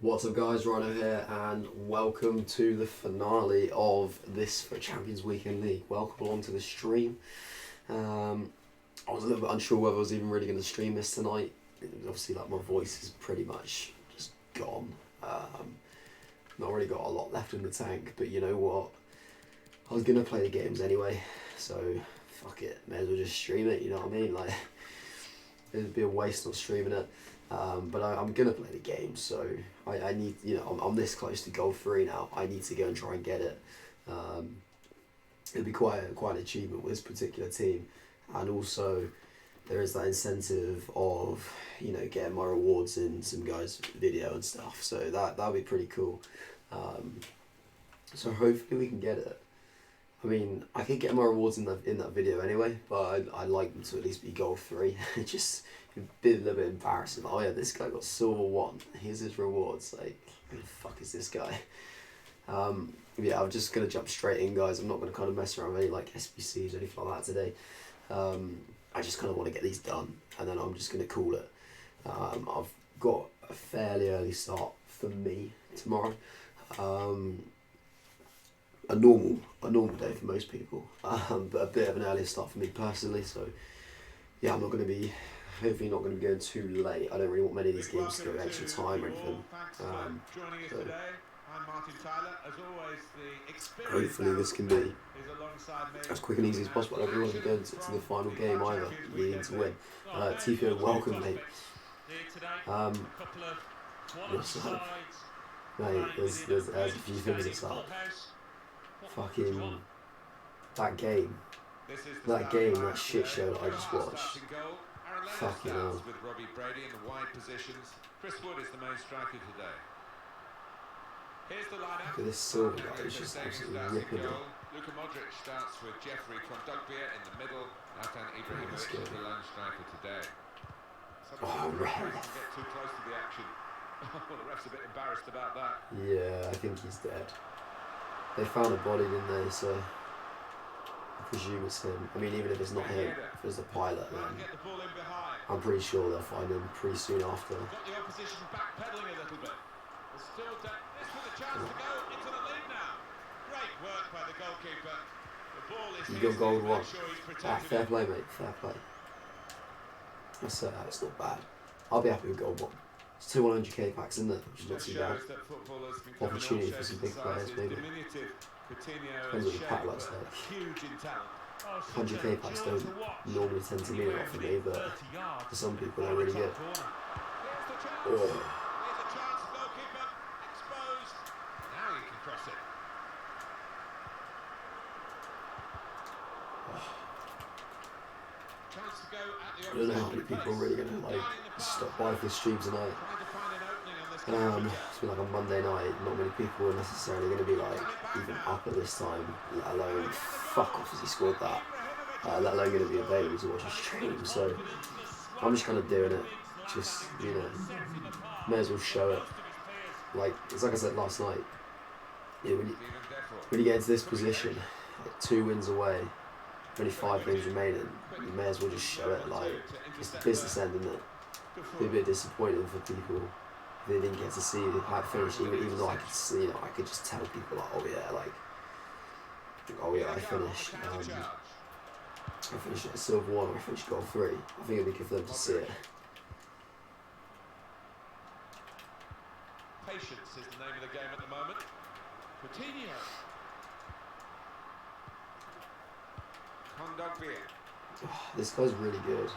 What's up guys, Rhino here and welcome to the finale of this for Champions Weekend League. Welcome along to the stream. I was a little bit unsure whether I was even really going to stream this tonight. Obviously like my voice is pretty much just gone. Not really got a lot left in the tank, but you know what? I was going to play the games anyway, so fuck it, may as well just stream it, you know what I mean? Like, it'd be a waste not streaming it. But I'm going to play the game, so I need, you know, I'm this close to goal 3 now. I need to go and try and get it. It'd be quite an achievement with this particular team. And also, there is that incentive of, you know, getting my rewards in some guys' video and stuff. So that'd be pretty cool. So hopefully we can get it. I mean, I could get my rewards in that video anyway, but I'd like them to at least be goal 3. It'd be a little bit embarrassing. Oh yeah, this guy got silver 1. Here's his rewards. Like, who the fuck is this guy? Yeah, I'm just gonna jump straight in, guys. I'm not gonna kind of mess around with any like SBCs or anything like that today. I just kind of want to get these done, and then I'm just gonna call it. I've got a fairly early start for me tomorrow. A normal day for most people, but a bit of an earlier start for me personally. So yeah, I'm not going to be, hopefully not going to be going too late. I don't really want many of these games to go extra time or anything. So hopefully this can be as quick and easy as possible. I don't really want to be going to the final game either, needing to win. TPO, welcome mate. What's up? Mate, there's a few things that's up. Fucking that game, that shit show that I just watched. Fucking hell. Look at this Silver guy, he's just absolutely ripping it. Oh, ref. Yeah, I think he's dead. They found a body, didn't they? So I presume it's him. I mean, even if it's not him, if it's the pilot, then I'm pretty sure they'll find him pretty soon after. You got gold 1. Fair play, mate. Fair play. That's not bad. I'll be happy with gold 1. It's 2 100k packs, isn't it? Which is not too bad. Opportunity for some big players, maybe. Depends what the pack looks like. 100k packs don't normally tend to mean a lot for me, but for some people they're really good. Oh. I don't know how many people are really going to like stop by for the stream tonight. It's been like a Monday night, not many people are necessarily going to be like even up at this time, let alone fuck off as he scored that, let alone going to be available to watch a stream. So I'm just kind of doing it, just, you know, may as well show it. Like, it's like I said last night, yeah, when you get into this position, like 2 wins away, only 5 games remaining, you may as well just show it. Like, it's the business end, isn't it? It'd be a bit disappointing for people if they didn't get to see the pack finish, even though I could see, you know, I could just tell people like, oh yeah, I finished at silver 1 or I finished goal 3. I think it'd be good for them to see it. Patience is the name of the game at the moment. Coutinho. Oh, this guy's really good.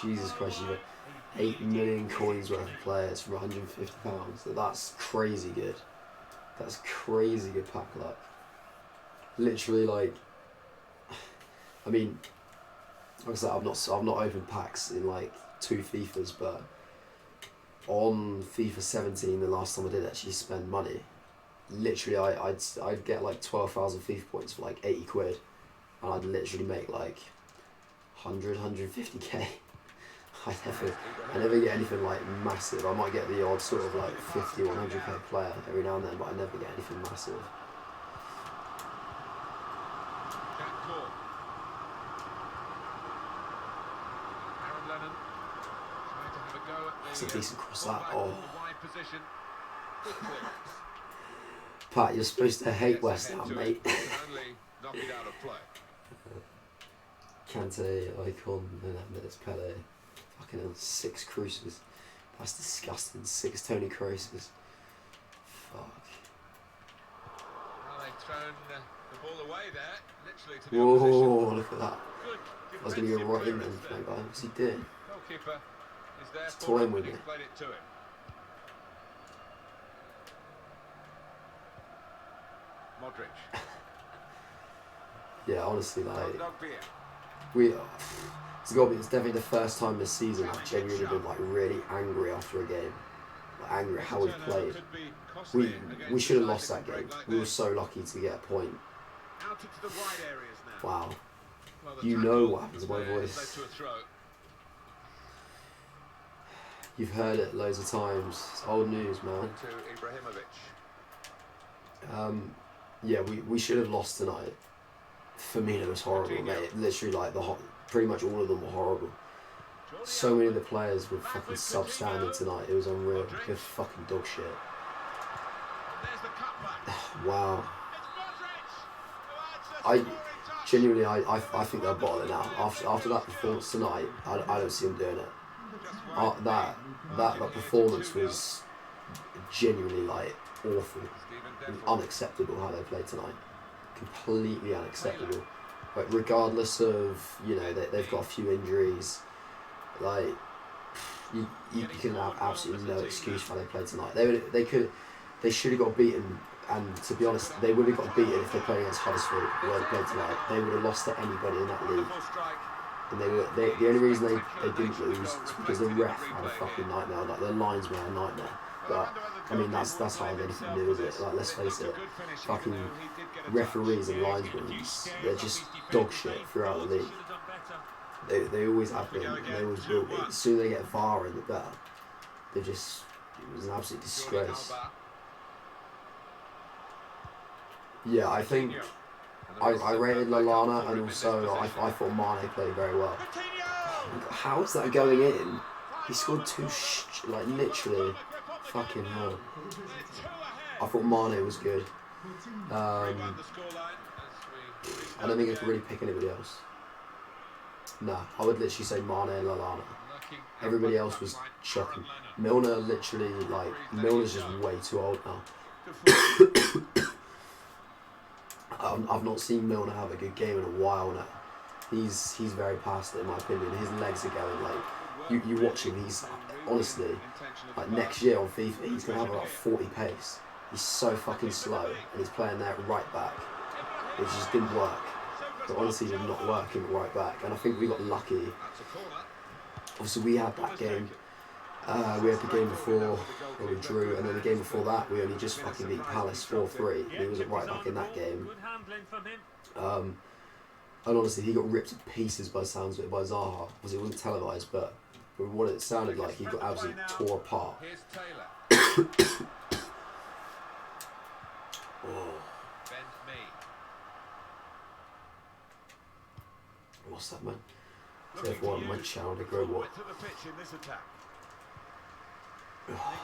Jesus Christ, you got 8 million coins worth of players for £150. That's crazy good. That's crazy good pack luck. Literally, like, I mean, like I said, I've not opened packs in like 2 FIFAs, but on FIFA 17, the last time I did actually spend money, literally I'd get like 12,000 FIFA points for like 80 quid, and I'd literally make like 100, 150k. I never get anything like massive. I might get the odd sort of like 50, 100k player every now and then, but I never get anything massive. That's a decent cross that. Oh. Wide position. Good clearance. Pat, you're supposed to hate West Ham, mate. Only knock it out of play. Kante, Icon, Hernandez, Pele. Fucking hell, 6 Cruises. That's disgusting. 6 Tony Krooses. Fuck. Well, they've thrown the ball away there, literally to the Whoa, opposition. look at that. Good I was going to go right in then, defensive no clearance guy. What's he doing? Goalkeeper is there He's for toying him, with and me. he's played it to him. Modric. Yeah, honestly, like, Dogbia. it's definitely the first time this season I've genuinely been like really angry after a game. Like, angry at how we played. We should have lost that game. We were so lucky to get a point. Out into the wide areas now. Wow. Well, the You tackle know what happens to my there voice. led to a throw. You've heard it loads of times. It's old news, man. To Ibrahimovic. Yeah, we should have lost tonight. Firmino was horrible, mate. Literally, like pretty much all of them were horrible. So many of the players were fucking substandard tonight. It was unreal. It was fucking dog shit. There's the cutback. Wow. It's Modric who adds a I scoring touch. genuinely, I think they'll bottle it now. After that performance tonight, I don't see them doing it. That performance was genuinely like awful, and unacceptable how they played tonight. Completely unacceptable. Like regardless of they've got a few injuries, like you can have absolutely no excuse for how they played tonight. They should have got beaten. And to be honest, they would have got beaten if they played against Huddersfield where they played tonight. They would have lost to anybody in that league. And the only reason they didn't lose is because the ref had a fucking nightmare. Like the lines were a nightmare. But I mean that's hardly anything new, is it? Like let's face it, fucking referees and linesmen, they're just dog shit throughout the league. They always have been, and they always will be. As soon as they get VAR in the better, it was an absolute disgrace. Yeah, I think I rated Lallana, and also I thought Mane played very well. How is that going in? He scored 2 literally. Fucking hell. I thought Mane was good. I don't think I could really pick anybody else. No, I would literally say Mane and Lallana. Everybody else was shocking. Milner literally, Milner's just way too old now. I've not seen Milner have a good game in a while now. He's very past it in my opinion. His legs are going you watch him. He's honestly next year on FIFA he's gonna have about 40 pace. He's so fucking slow and he's playing there at right back. It just didn't work. But honestly, did not work in right back. And I think we got lucky. Obviously, we had that game. We had the game before where we drew, and then the game before that we only just fucking beat Palace 4-3. He was right back in that game. And honestly, he got ripped to pieces by the sounds of it by Zaha. Obviously, it wasn't televised, but what it sounded like, he got absolutely tore apart. What's that, man? Everyone, my child, to grow what?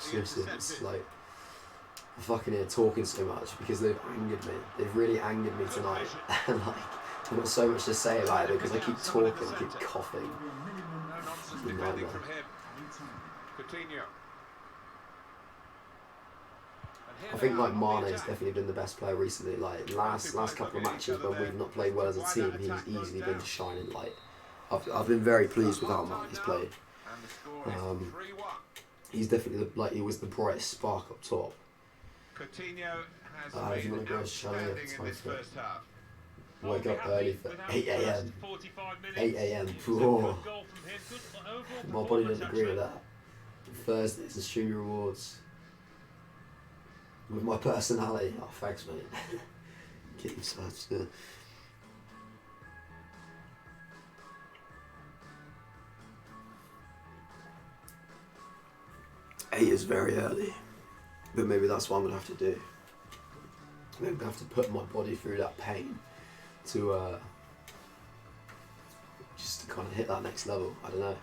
Seriously, it's like I'm fucking here talking so much because they've angered me. They've really angered me tonight, and I've got so much to say about it because I keep talking, I keep coughing. Nightmare. I think Mane's definitely been the best player recently. Last couple of matches when we've not played well as a team, he's easily been a shining light. I've been very pleased with how Mane's played. He's definitely he was the brightest spark up top. If you want to go showing it, time for it. Wake up early for 8 AM. 8 AM. Whoa. My body doesn't agree with that. Thursdays and streaming rewards. With my personality. Oh, thanks, mate. Get yourself good. Eight is very early, but maybe that's what I'm gonna have to do. Maybe I'm gonna have to put my body through that pain to just to kind of hit that next level. I don't know.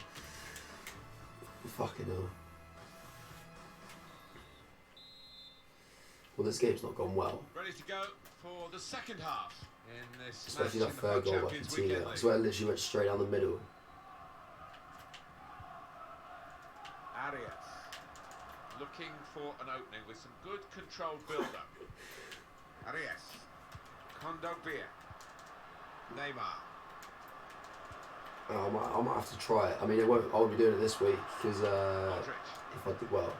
Fucking hell. Well, this game's not gone well. Ready to go for the second half in this Especially match that in the third FUT goal by Champions Coutinho. Weekend I League. swear it literally went straight down the middle. Arias looking for an opening with some good controlled build-up. Arias, Kondogbia, Neymar. I might have to try it. I mean, I won't be doing it this week because Modric. if I do well,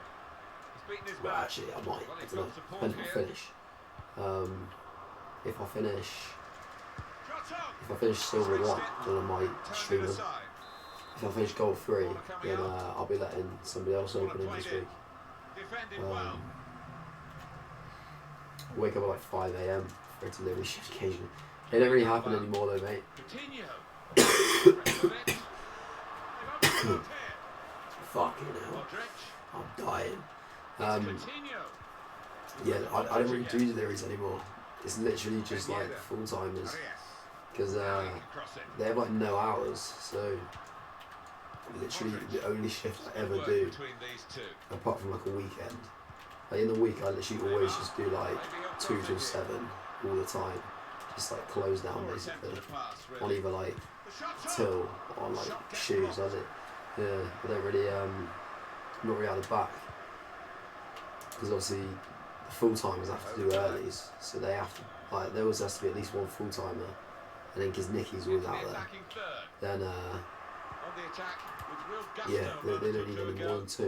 He's beaten his well man. actually I might. Well, I he's don't know. got support Depends if I here. finish. If I finish, Shot on. if I finish silver one, then I might Turned stream it them. aside. If I finish goal 3, then I'll be letting somebody else open in this week. Defended well. I wake up at like 5 AM for a delivery shift occasionally. They don't really happen anymore though, mate. Coutinho. They've opened up here. Fucking hell. Modric. I'm dying. Coutinho. Yeah, I don't really do deliveries anymore. It's literally just like full timers. Because they have like no hours, so literally the only shift I ever do, apart from like a weekend. Like in the week I literally always just do like 2 till 7 all the time. Just like close down basically. On either like till or on like shoes. I don't really I'm not really out of the back. Because obviously the full timers have to do earlies, so they have to like there always has to be at least one full timer. And then because Nicky's always out there, then yeah, they don't need any more than 2. So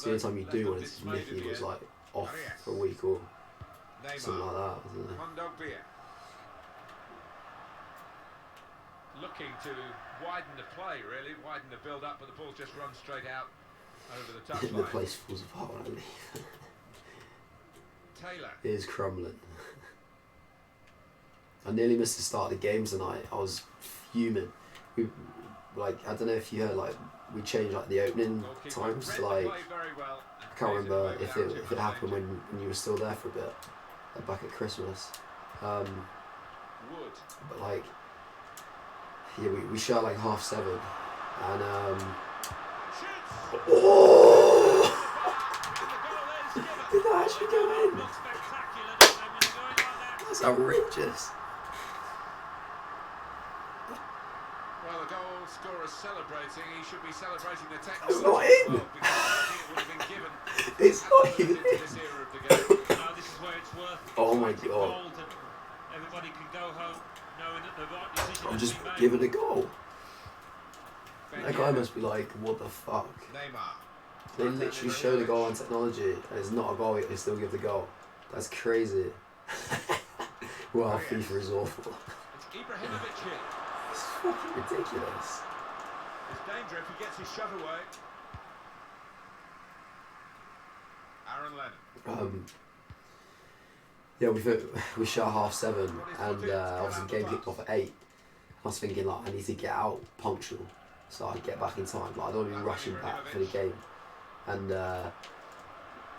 the only time you do one is if Nicky was like off for a week or something like that. I don't know. Looking to widen the play, really, widen the build-up, but the ball just runs straight out over the touchline. The place falls apart when I leave. Taylor. It is crumbling. I nearly missed the start of the game tonight. I was fuming. I don't know if you heard, like we changed like the opening times to like I can't remember if it happened when you were still there for a bit, like back at Christmas. But like yeah, we shot like 7:30, and oh! Did that actually go in? That's outrageous. Well, the goal scorer's celebrating. He should be celebrating the technical. It's not in. Well, because it would have been given. It's not even in. This era of the game. Now this is where it's worth. Oh my god. Everybody can go home knowing that the right decision I'm has just been made. giving a goal. That guy must be like, what the fuck? Neymar. They literally show the goal on technology, and it's not a goal, yet they still give the goal. That's crazy. Wow, FIFA is awful. It's Ibrahimovic here. It's fucking ridiculous. It's danger if he gets his shot away. Aaron Lennon. Yeah, we shot 7:30, and obviously the game kicked off at 8. I was thinking like I need to get out punctual, so I get back in time. Like I don't want to be rushing back for the game, and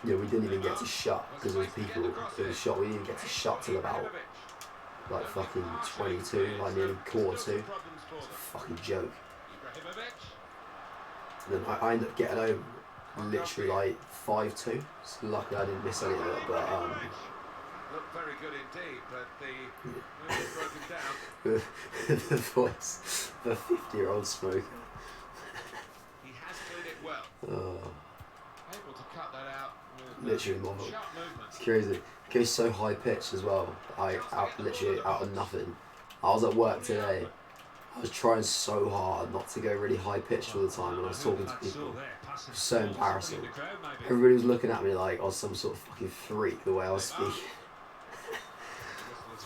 we didn't even get to shut because there was people in the shot. We didn't even get to shut till about like fucking 22, like nearly quarter 2. It's a fucking joke. And then I ended up getting home literally like 5:02. So luckily I didn't miss any of it, but Looked very good indeed, but the move was broken down. the voice of a 50-year-old smoker. He has cleared it well. Able to cut that out with Literally model. sharp movements. It's crazy. It goes so high pitched as well. Literally out of nothing. I was at work today. I was trying so hard not to go really high pitched all the time when I was talking to people. It was so embarrassing. Everybody was looking at me like I was some sort of fucking freak the way I was speaking.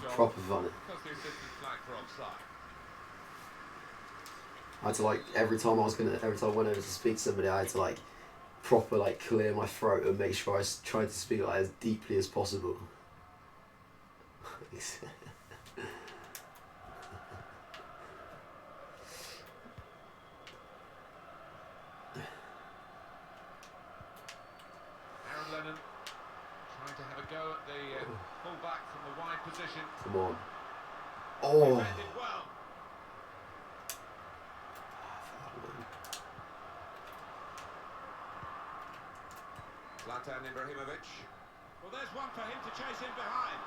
Proper funny. I had to like every time I went over to speak to somebody, I had to like proper like clear my throat and make sure I tried to speak like as deeply as possible. Aaron Lennon trying to have a go at the full-back from the wide position. Come on. Oh. Defended well. Zlatan Ibrahimovic. Well, there's one for him to chase in behind.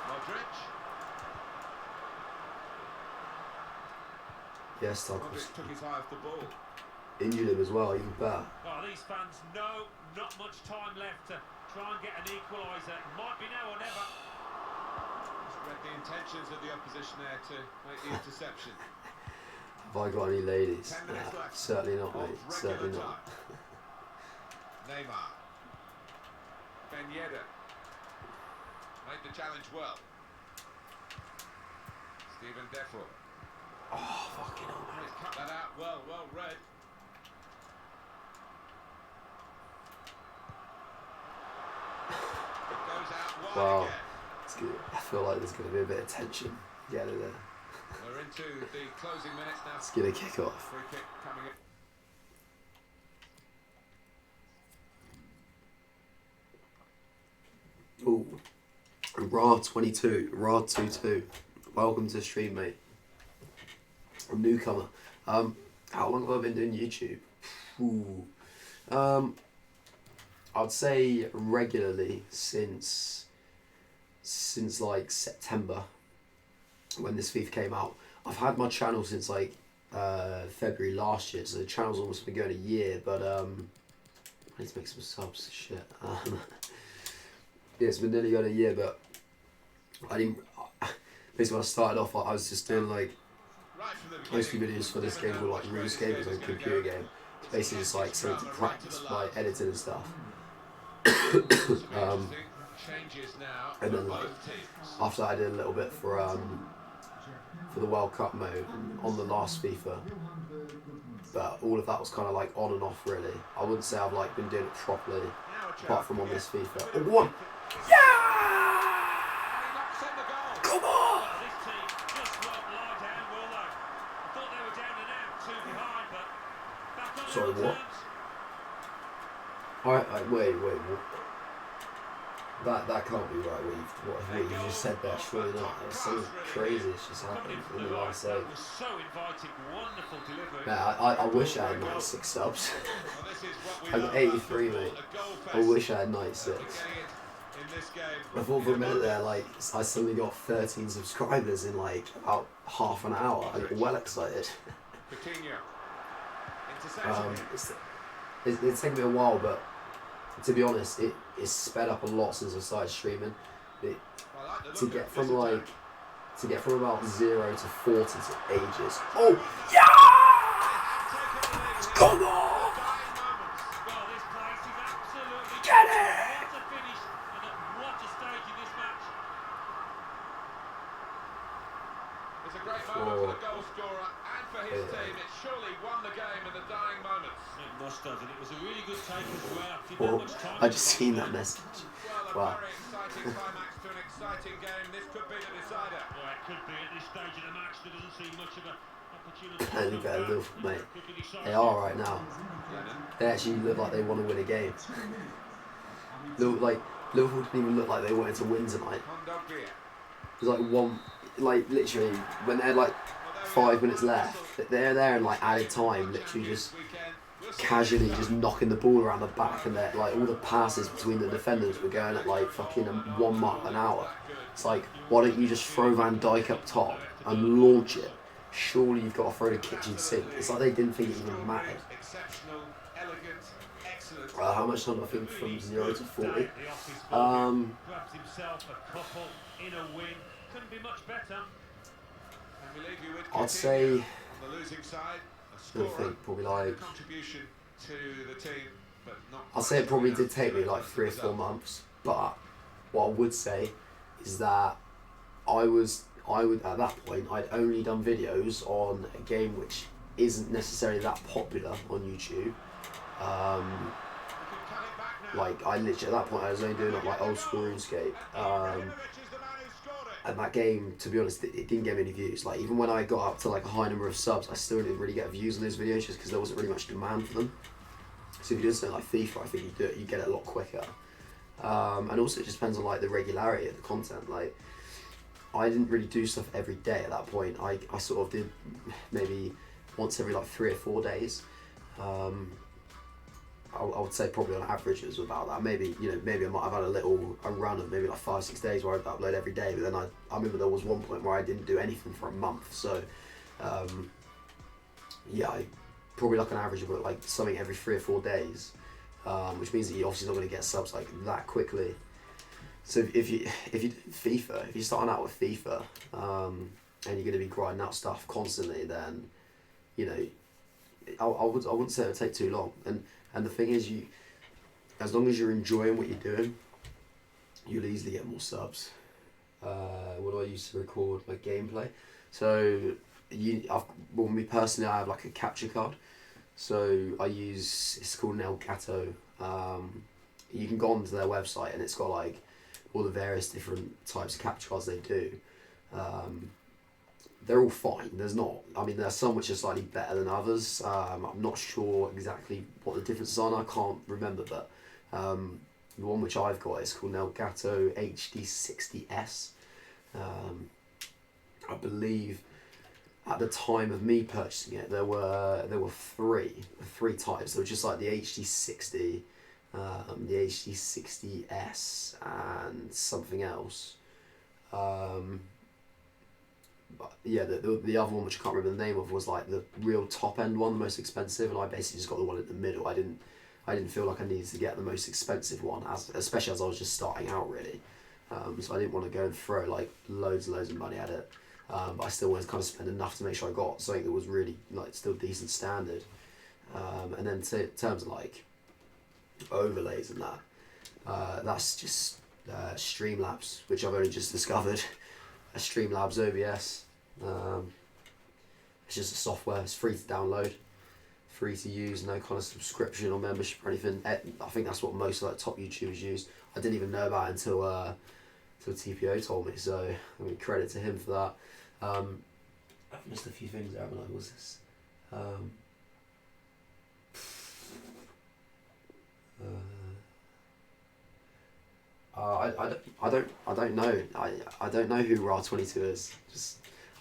Modric. Yes, Douglas. Modric took his eye off the ball. Injured him as well, even better. Oh, these fans know not much time left to try and get an equaliser. It might be now or never. Just read the intentions of the opposition there to make the interception. Have I got any ladies? 10 minutes left. Certainly not, Of mate. Certainly regular not. time. Neymar. Ben Yedder. Made the challenge well. Stephen Defro. Oh, fucking hell, He's mate. cut that out well read. It goes out wide Wow. again. It's good. I feel like there's going to be a bit of tension. Get it there. We're into the closing minutes now. Let's get a kick off. Free kick coming in. Ooh. Ra22. Ra22. Welcome to the stream, mate. A newcomer. How long have I been doing YouTube? Ooh. I'd say regularly since like September, when this FIFA came out. I've had my channel since like February last year, so the channel's almost been going a year, but I need to make some subs, shit. Yeah, it's been nearly going a year, but I didn't, basically when I started off, I was just doing like, Right from the mostly beginning, videos for this never game know were like which way this RuneScape, game it was is like a gonna computer go. game. Basically just like something to practice like editing and stuff. Some interesting changes now and for then, like, both teams. After that I did a little bit for the World Cup mode on the last FIFA. But all of that was kind of like on and off really. I wouldn't say I've like been doing it properly, Now a chance apart from to on get this a FIFA. bit Oh, of one! confidence. Yeah! And he knocks in the goal. Come on! Well, this team just won't lie down, will they? I thought they were down and out, 2 behind, but back on Sorry, their what? terms. Wait, what? That can't be right. What you just said there? Surely not. There's something crazy that's just happened in the last That eight. was so inviting, wonderful delivery. Man, I wish I had 96 subs. Well, this is what we I'm love 83, about mate. football, a goal I fest. wish I had We're 96. getting it in this game. I thought for a minute there, like, I suddenly got 13 subscribers in like about half an hour. I got well excited. Coutinho. Interception. It's taken me a while, but to be honest, it's sped up a lot since I started streaming. I like the To look get of from this like, attack. to get from about 0 to 40 to ages. Oh, yeah! Come on! Dying moments. Well, this place is absolutely Get it! what a finish and at what a stage in this match. It's a great moment for the goal scorer and for his team. It surely won the game in the dying moments. It must have, and it was a really good take as well. Didn't Oh, have much time I to just box seen there. that message. Well, a Wow. very exciting climax to an exciting game. This could be the decider. Well, it could be at this stage of the match. There doesn't seem much of an opportunity. And you better look, mate. Could be decisive. They are right now. Lennon. They actually look like they want to win a game. Look like Liverpool didn't even look like they wanted to win tonight. Kondogbia. It was like one, like literally when they had like 5 minutes left, they're there in like added time, literally just casually just knocking the ball around the back, and they're like all the passes between the defenders were going at like fucking 1 mile an hour. It's like, why don't you just throw Van Dyke up top and launch it? Surely you've got to throw the kitchen sink. It's like they didn't think it even mattered. Exceptional, elegant, excellent. How much time I think from 0 to 40? The office ball. Um, Grabs himself a couple in a win. Couldn't be much better. And we leave you with I'd Coutinho say, on the losing side, a I scorer, think probably and a like, contribution to the team, but not. I'd say it probably did take me like 3 or 4 months, but what I would say is that I would at that point, I'd only done videos on a game which isn't necessarily that popular on YouTube. Like I literally at that point I was only doing like old school RuneScape. And that game, to be honest, it didn't get many views. Like even when I got up to like a high number of subs, I still didn't really get views on those videos just because there wasn't really much demand for them. So if you do something like FIFA, I think you get it a lot quicker. And also it just depends on like the regularity of the content. Like I didn't really do stuff every day at that point. I sort of did maybe once every like 3 or 4 days. I would say probably on average it was about that. Maybe maybe I might have had a run of maybe like 5-6 days where I'd upload every day. But then I remember there was one point where I didn't do anything for a month. So yeah, I probably like an average of like something every 3 or 4 days, which means that you're obviously not going to get subs like that quickly. So if you do FIFA, if you're starting out with FIFA, and you're going to be grinding out stuff constantly, then I wouldn't say it would take too long. And the thing is, as long as you're enjoying what you're doing, you'll easily get more subs. What do I use to record my gameplay? So me personally, I have like a capture card. So it's called an Elgato. You can go onto their website and it's got like all the various different types of capture cards they do. They're all fine. There's some which are slightly better than others. I'm not sure exactly what the differences are. I can't remember, but the one which I've got is called an Elgato HD60S. I believe at the time of me purchasing it, there were three types. There was just like the HD60, the HD60S, and something else. But yeah, the other one, which I can't remember the name of, was like the real top end one, the most expensive, and I basically just got the one in the middle. I didn't feel like I needed to get the most expensive one, especially as I was just starting out really. So I didn't want to go and throw like loads of money at it. But I still wanted to kind of spend enough to make sure I got something that was really like still decent standard. And then in terms of like overlays and that's just Streamlabs, which I've only just discovered. A Streamlabs OBS. It's just a software. It's free to download, free to use. No kind of subscription or membership or anything. I think that's what most like top YouTubers use. I didn't even know about it until TPO told me. So I mean, credit to him for that. I've missed a few things there, haven't I? Was this? I don't know. I don't know who Ra22 is.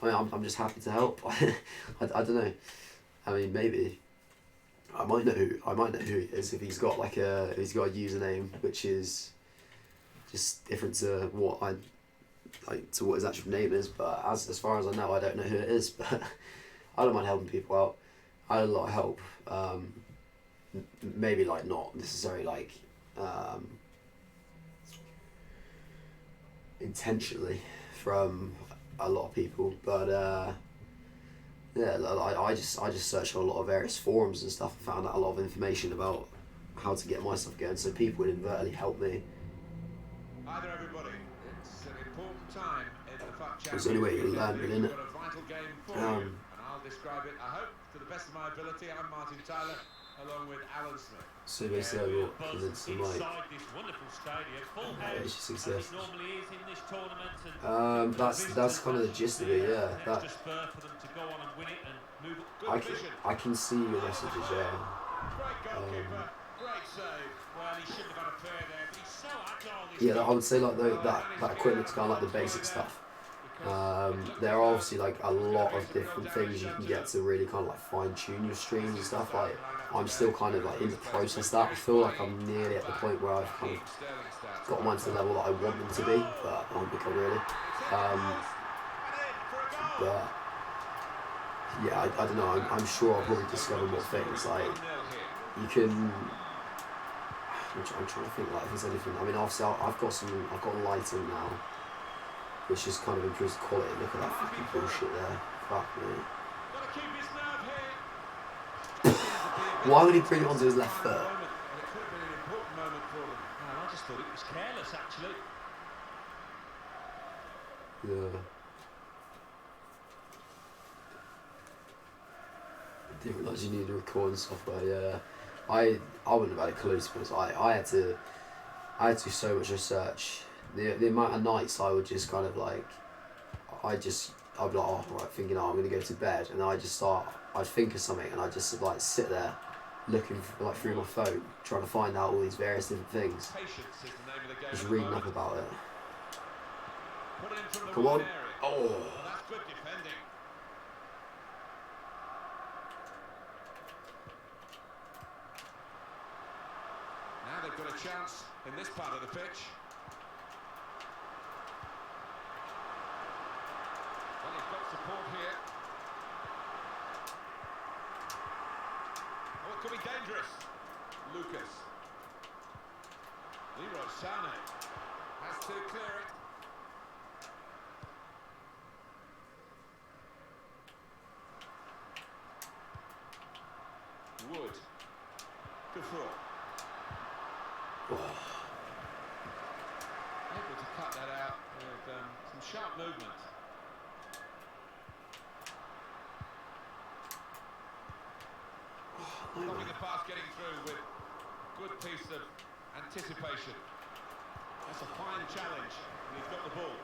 I'm just happy to help. I don't know. I mean, maybe I might know who he is if he's got a username which is just different to what what his actual name is. But as far as I know, I don't know who it is. But I don't mind helping people out. I had a lot of help. Maybe like not necessarily like intentionally from a lot of people, but yeah, I just searched on a lot of various forums and stuff and found out a lot of information about how to get my stuff going, so people would inadvertently help me. Hi there everybody, it's an important time in the FUT Championship. It's the only way you learn, isn't it? We've got a vital game for you, and I'll describe it, I hope, to the best of my ability. I'm Martin Tyler, along with Alan Smith. So basically, I got in some like this wonderful stadium, full house, success. as it normally is in this tournament. And That's kind of the gist of it, yeah. That spur for them to go on and win it and move Good vision. I can see your messages, yeah. Great goalkeeper, great save. well, he shouldn't have had a pair there, but he's so agile. Yeah, I would say like that equipment's kind of like the basic stuff. There are obviously like a lot of different things you can get to really kind of like fine tune your streams and stuff. Like I'm still kind of like in the process of that. I feel like I'm nearly at the point where I've kind of got mine to the level that I want them to be, but I haven't become really. But yeah, I don't know. I'm sure I'll probably discover more things. Like you can. I'm trying to think like if there's anything. I mean, obviously I've got lighting now, which just kind of improves the quality. Look at that fucking bullshit there. Fuck me. Why would he bring it onto his left foot? I just thought it was careless, actually. Yeah. I didn't realise you needed recording software. Yeah. I wouldn't have had a clue because I had to do so much research. The amount of nights I would just kind of like, I'd be like, oh right, thinking, oh, I'm gonna go to bed, and I'd think of something, and I'd just like sit there, looking like through my phone, trying to find out all these various different things, just reading up about it. Come on, oh. chance in this part of the pitch. Well, he's got support here. Oh, it could be dangerous. Lucas. Leroy Sané has to clear it. Wood. Good throw. Able to cut that out with some sharp movement. Stopping the pass, getting through with good piece of anticipation. That's a fine challenge, and he's got the ball.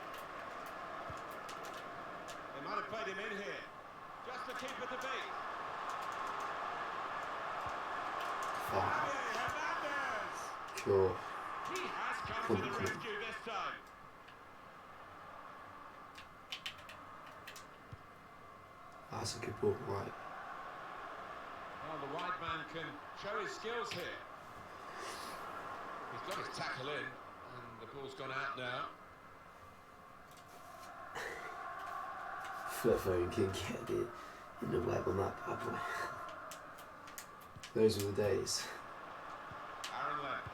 They might have played him in here, just to keep it to beat. Hernandez! Sure. He has come to the rescue this time. That's a good ball, right. Well, the wide man can show his skills here. He's got his tackle in, and the ball's gone out now. Flip phone can get it in the web on that bad boy. Those were the days. Aaron Lamb.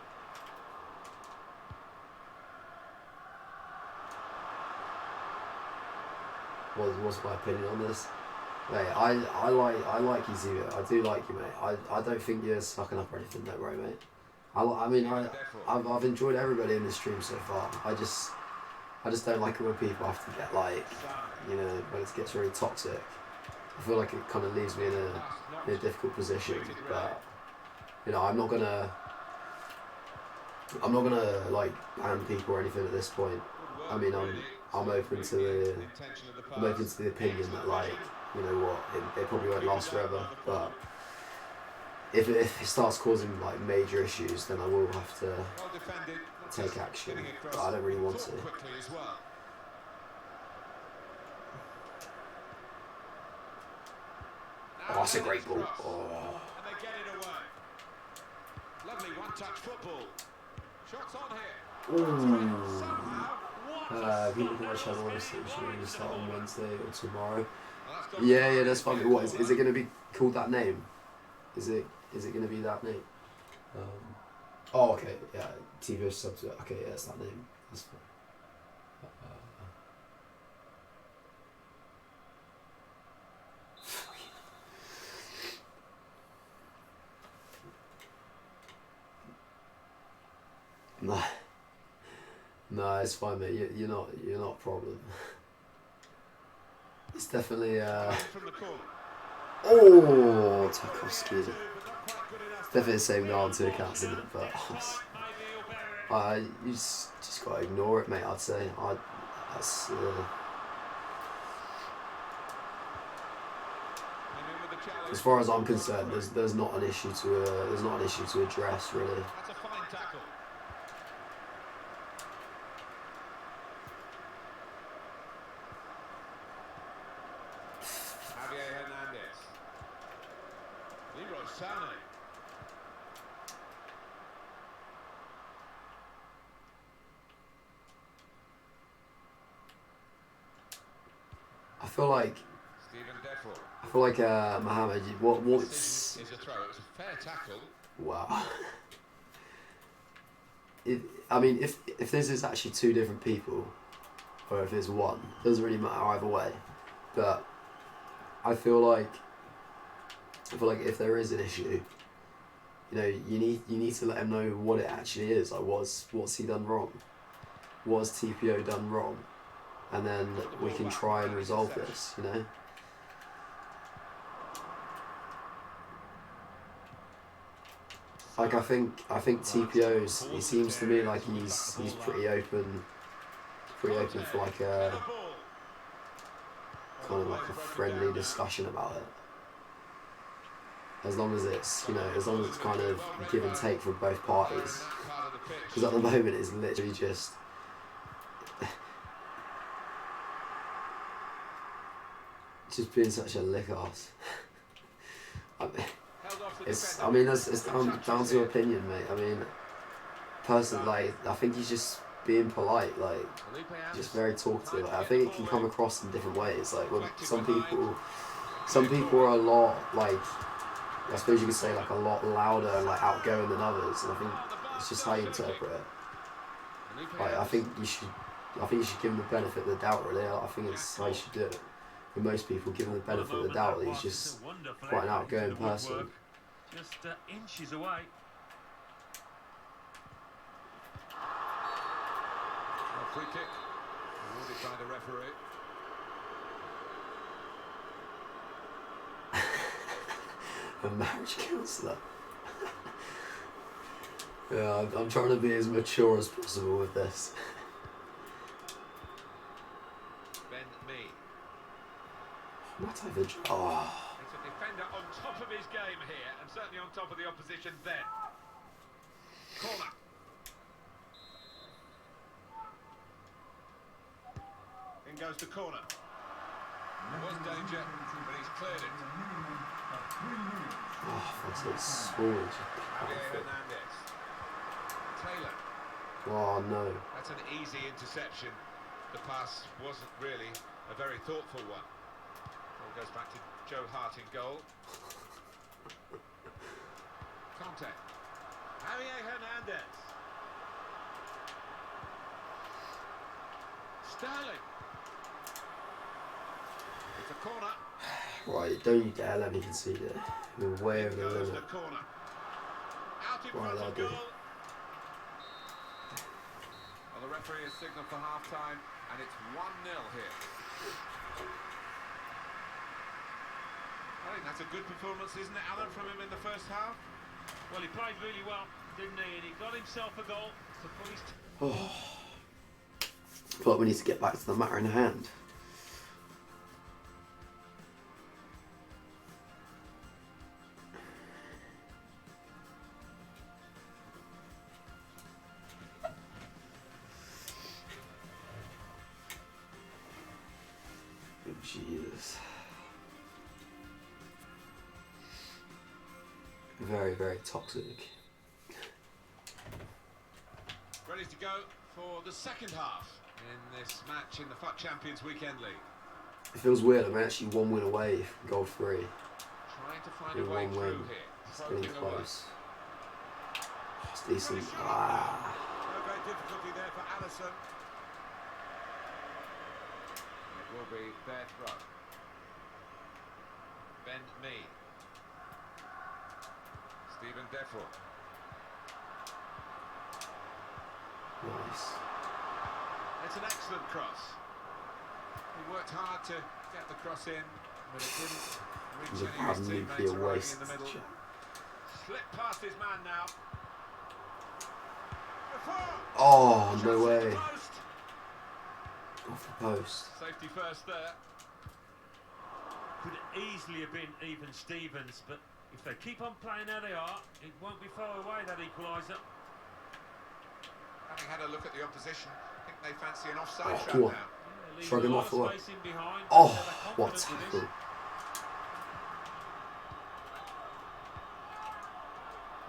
What's my opinion on this? Mate, I like you, Zio. I do like you, mate. I don't think you're sucking up or anything, don't worry, mate. I've enjoyed everybody in the stream so far. I just don't like it when people have to get like, you know, when it gets really toxic. I feel like it kind of leaves me in a difficult position. But you know, I'm not gonna like ban people or anything at this point. I mean, I'm open to the opinion that, like, you know what, it probably won't last forever. But if it starts causing like major issues, then I will have to take action. But I don't really want to. Oh, that's a great ball. Oh. And they get it away. Lovely one-touch football. Shots on here. People can watch channel should we start on Wednesday or tomorrow? Yeah, that's fine. What is it going to be called? That name? Is it going to be that name? Oh, okay. Yeah, TV subs. Okay, yeah, it's that name. That's fine. No, it's fine, mate. You're not a problem. It's definitely oh, Tarkovsky. It's definitely the same now on two accounts, isn't it? But you just gotta ignore it, mate. I'd say that's. As far as I'm concerned, there's not an issue to address, really. That's a fine tackle. Hernandez. Leroy Sané. I feel like Mohammed. What's? Is a throw. It was a fair tackle. Wow. I mean, if this is actually two different people, or if it's one, it doesn't really matter either way. But I feel like if there is an issue, you know, you need to let him know what it actually is. Like, what's he done wrong? What's TPO done wrong? And then we can try and resolve this. You know. Like, I think TPO's. He seems to me like he's pretty open for like a kind of like a friendly discussion about it. As long as it's kind of give and take from both parties. Because at the moment it's literally just being such a lick ass. It's down to opinion, mate. I mean, person, like, I think he's just being polite, like, just very talkative. Like, I think it can come across in different ways. Like, when some people are a lot, like, I suppose you could say, like, a lot louder and like outgoing than others, and I think it's just how you interpret it. Like, I think you should give him the benefit of the doubt, really. I think it's how you should do it. For most people, give him the benefit of the doubt that he's just quite an outgoing person. Just inches away. Free kick awarded by the referee. A marriage counsellor. Yeah, I'm trying to be as mature as possible with this. Ben Mee. Oh. It's a defender on top of his game here, and certainly on top of the opposition then. Corner. In goes the corner. There was danger, but he's cleared it. Oh, that's so small. Javier Hernandez. Taylor. Oh no. That's an easy interception. The pass wasn't really a very thoughtful one. Ball goes back to Joe Hart in goal. Conte. Javier Hernandez. Sterling. It's a corner. Right, don't you dare let me concede it. We're way over the Goes limit. the corner. Out in Right, front that'll of do. goal. Well, the referee has signalled for half-time, and it's 1-0 here. I think that's a good performance, isn't it, Alan, from him in the first half? Well, he played really well, didn't he? And he got himself a goal to put his... But we need to get back to the matter in hand. Jesus. Very, very toxic. Ready to go for the second half in this match in the FUT Champions Weekend League. It feels weird, I'm actually 1 win away from goal 3. Trying to find With a way 1 through win. here. It's getting Probing away. close. It's decent. No great difficulty there for Allison. It will be their throw. Ben Mee. Stephen Defro. Nice. It's an excellent cross. He worked hard to get the cross in, but it didn't reach any of his teammates arriving in the middle. Slipped past his man now. Oh, no Shots way. at the post. Off the post. Safety first there. Could easily have been even Stevens, but if they keep on playing how they are, it won't be far away, that equaliser. Having had a look at the opposition, I think they fancy an offside Oh, trap come on. now. Yeah, Shrug him off the way. space in behind, Oh, they're what confident with tackle. this.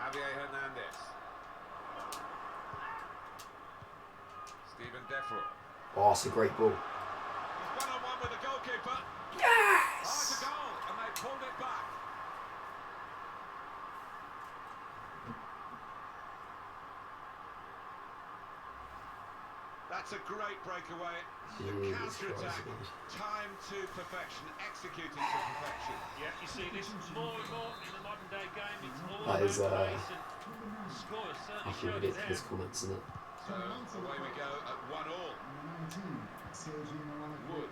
Javier Hernandez. Stephen Defro. Oh, it's a great ball. He's one-on-one with the goalkeeper. Yes! Oh, it's a goal, and they pulled it back. That's a great breakaway. The Jesus counter-attack, Christ. timed to perfection, executed to perfection. Yeah, you see this more and more in the modern day game. It's all That about is, pace, and the score I certainly feel showed it ridiculous there. comments, isn't it? So away we go at 1-all. Wood.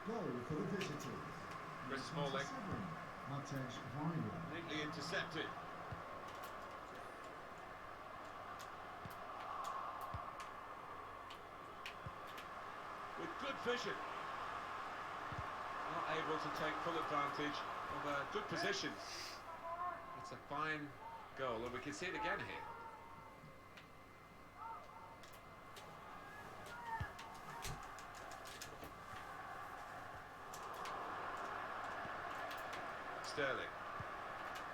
Goal for the visitors. Chris Smalling. 7, Matej Vajda. Neatly intercepted. With good vision. Not able to take full advantage of a good position. It's a fine goal, and we can see it again here. Sterling.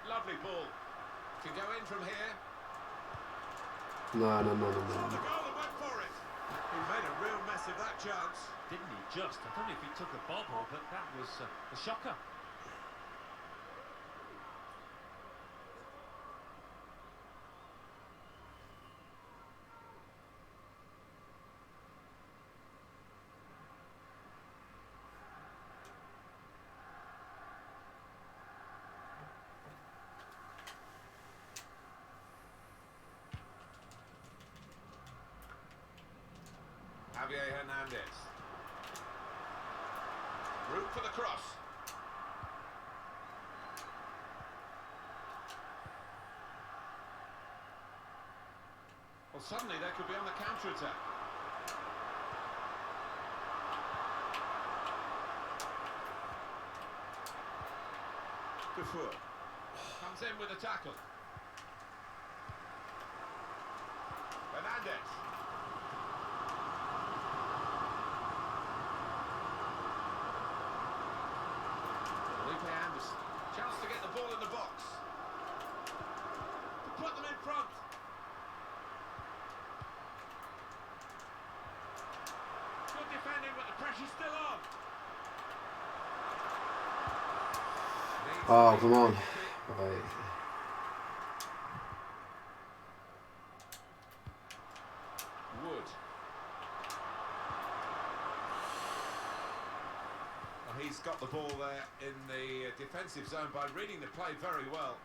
Lovely ball. Can go in from here. No. The goal and went for it. He made a real mess of that chance. Didn't he just? I don't know if he took a bobble, but that was a shocker. Javier Hernandez. Route for the cross. Well, suddenly they could be on the counter-attack. Dufour comes in with a tackle. Hernandez. Chance to get the ball in the box. To put them in front. Good defending, but the pressure's still on. Oh, come on. Right. Wood. Well, he's got the ball there in the defensive zone by reading the play very well.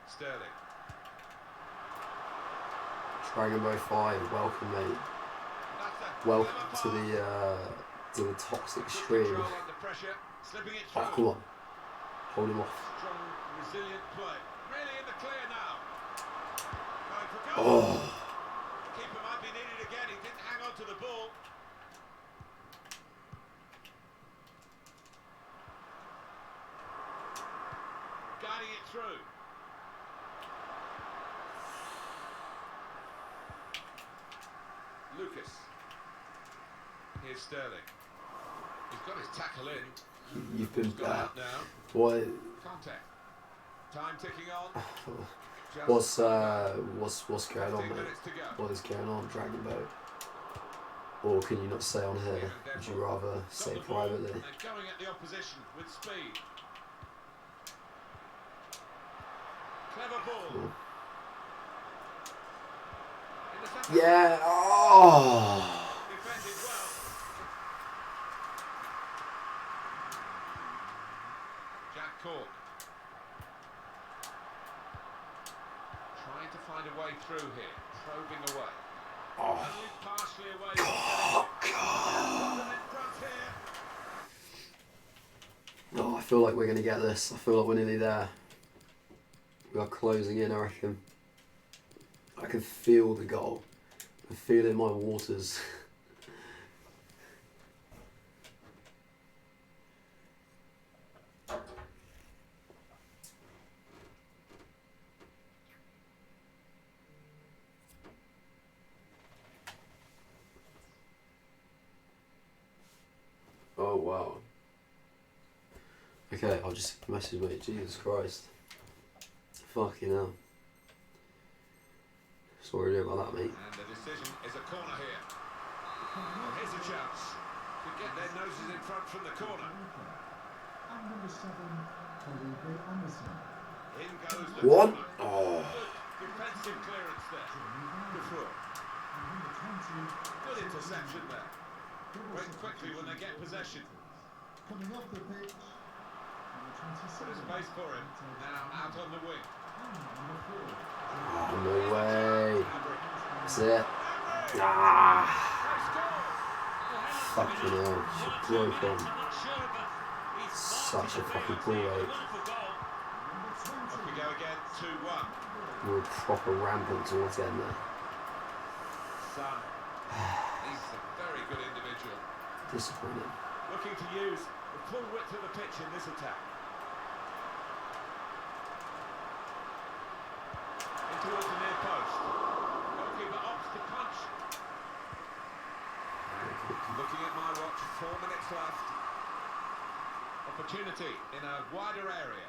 Sterling. Dragon Boat 5, welcome mate. Welcome to the toxic stream. Under pressure, slipping it through. Oh, come on. Hold him off. Strong, resilient play. Really in the clear now. Going for goal. Oh. Keeper might be needed again. He didn't hang on to the ball. Guiding it through. Lucas. Here's Sterling. He's got his tackle in. You've been Gone out now. What? Contact. Time ticking on. What's going on, 15 mate? minutes to go. What is going on, Dragon Boat? Or can you not say on here? Would you rather say Got the ball, privately? and they're going at the opposition with speed. Clever ball. Cool. In the centre. Yeah. Oh. Defended well. Jack Cork. Trying to find a way through here. Probing away. Oh. Only partially away. Oh, God. In front here. Oh, I feel like we're going to get this. I feel like we're nearly there. We are closing in, I reckon. I can feel the goal. I can feel it in my waters. Oh, wow. Okay, I'll just message mate. Jesus Christ. Fucking hell. Sorry about that, mate. And the decision is a corner here. Well, here's a chance to get their noses in front from the corner. And number 7, Felipe Anderson. In goes the One. corner. Oh. Good defensive clearance there. Dufour. And number 20, Good interception there. Went quickly when they get possession. coming off the pitch. Number 27. There's space for him. Now out on the wing. And number 4. Oh, no way. Maverick. That's it. Maverick. Ah. They score. Fucking hell. She broke on. I'm not sure, but he's Such a fucking marked ball it. rate. Wonderful goal. Off we go again. 2-1. We were proper rampant towards the end there. Son. He's a very good individual. Disappointing. Looking to use the full width of the pitch in this attack. In towards the near post. Goalkeeper opts to punch. Looking at my watch, 4 minutes left. Opportunity in a wider area.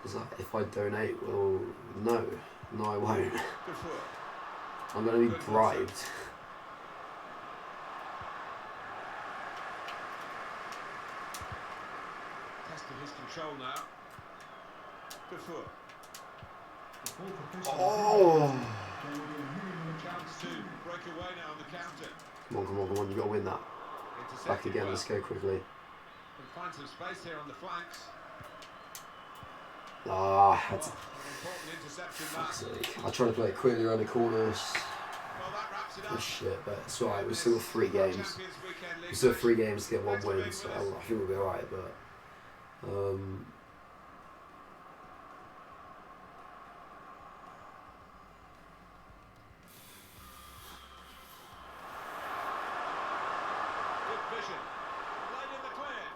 Is that if I donate? Well, no. No, I won't. Good foot. I'm going to be bribed. Testing his control now. Good foot. The fourth official Oh! there will be a minimum Chance to break away now on the counter. Come on, come on, come on. You got to win that. Intercepted Back again. well. Let's go quickly. Can find some space here on the flanks. Ah, Oh, that's an important interception fuck's that. sake. I tried to play it quickly around the corners. Well, that wraps it Oh up. shit, but it's alright. We've still got 3 games. Champions Weekend League We still have 3 match. games to get 1 win, so I think we'll be alright. But Good vision. Laid in the clear.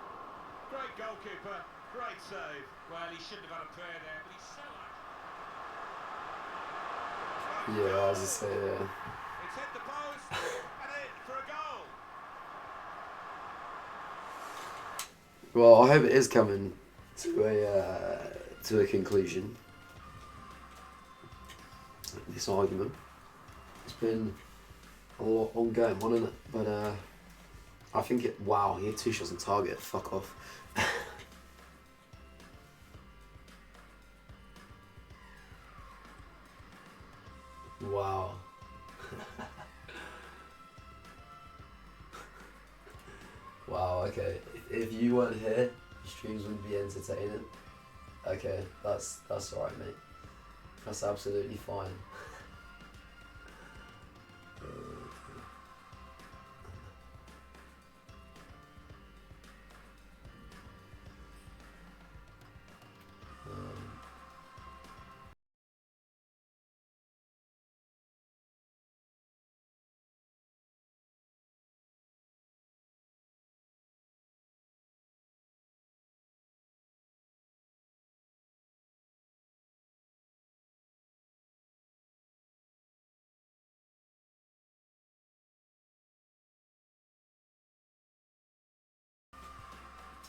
Great goalkeeper. Great save. Well, he shouldn't have had a prayer there, but he's so yeah, as I say, It's hit the post and in for a goal. well, I hope it is coming to a conclusion. This argument. It's been a lot ongoing one, isn't it? But I think it. Wow, he had 2 shots on target. Fuck off. Wow. Wow. Okay. If you weren't here, the streams wouldn't be entertaining. Okay, that's alright, mate. That's absolutely fine.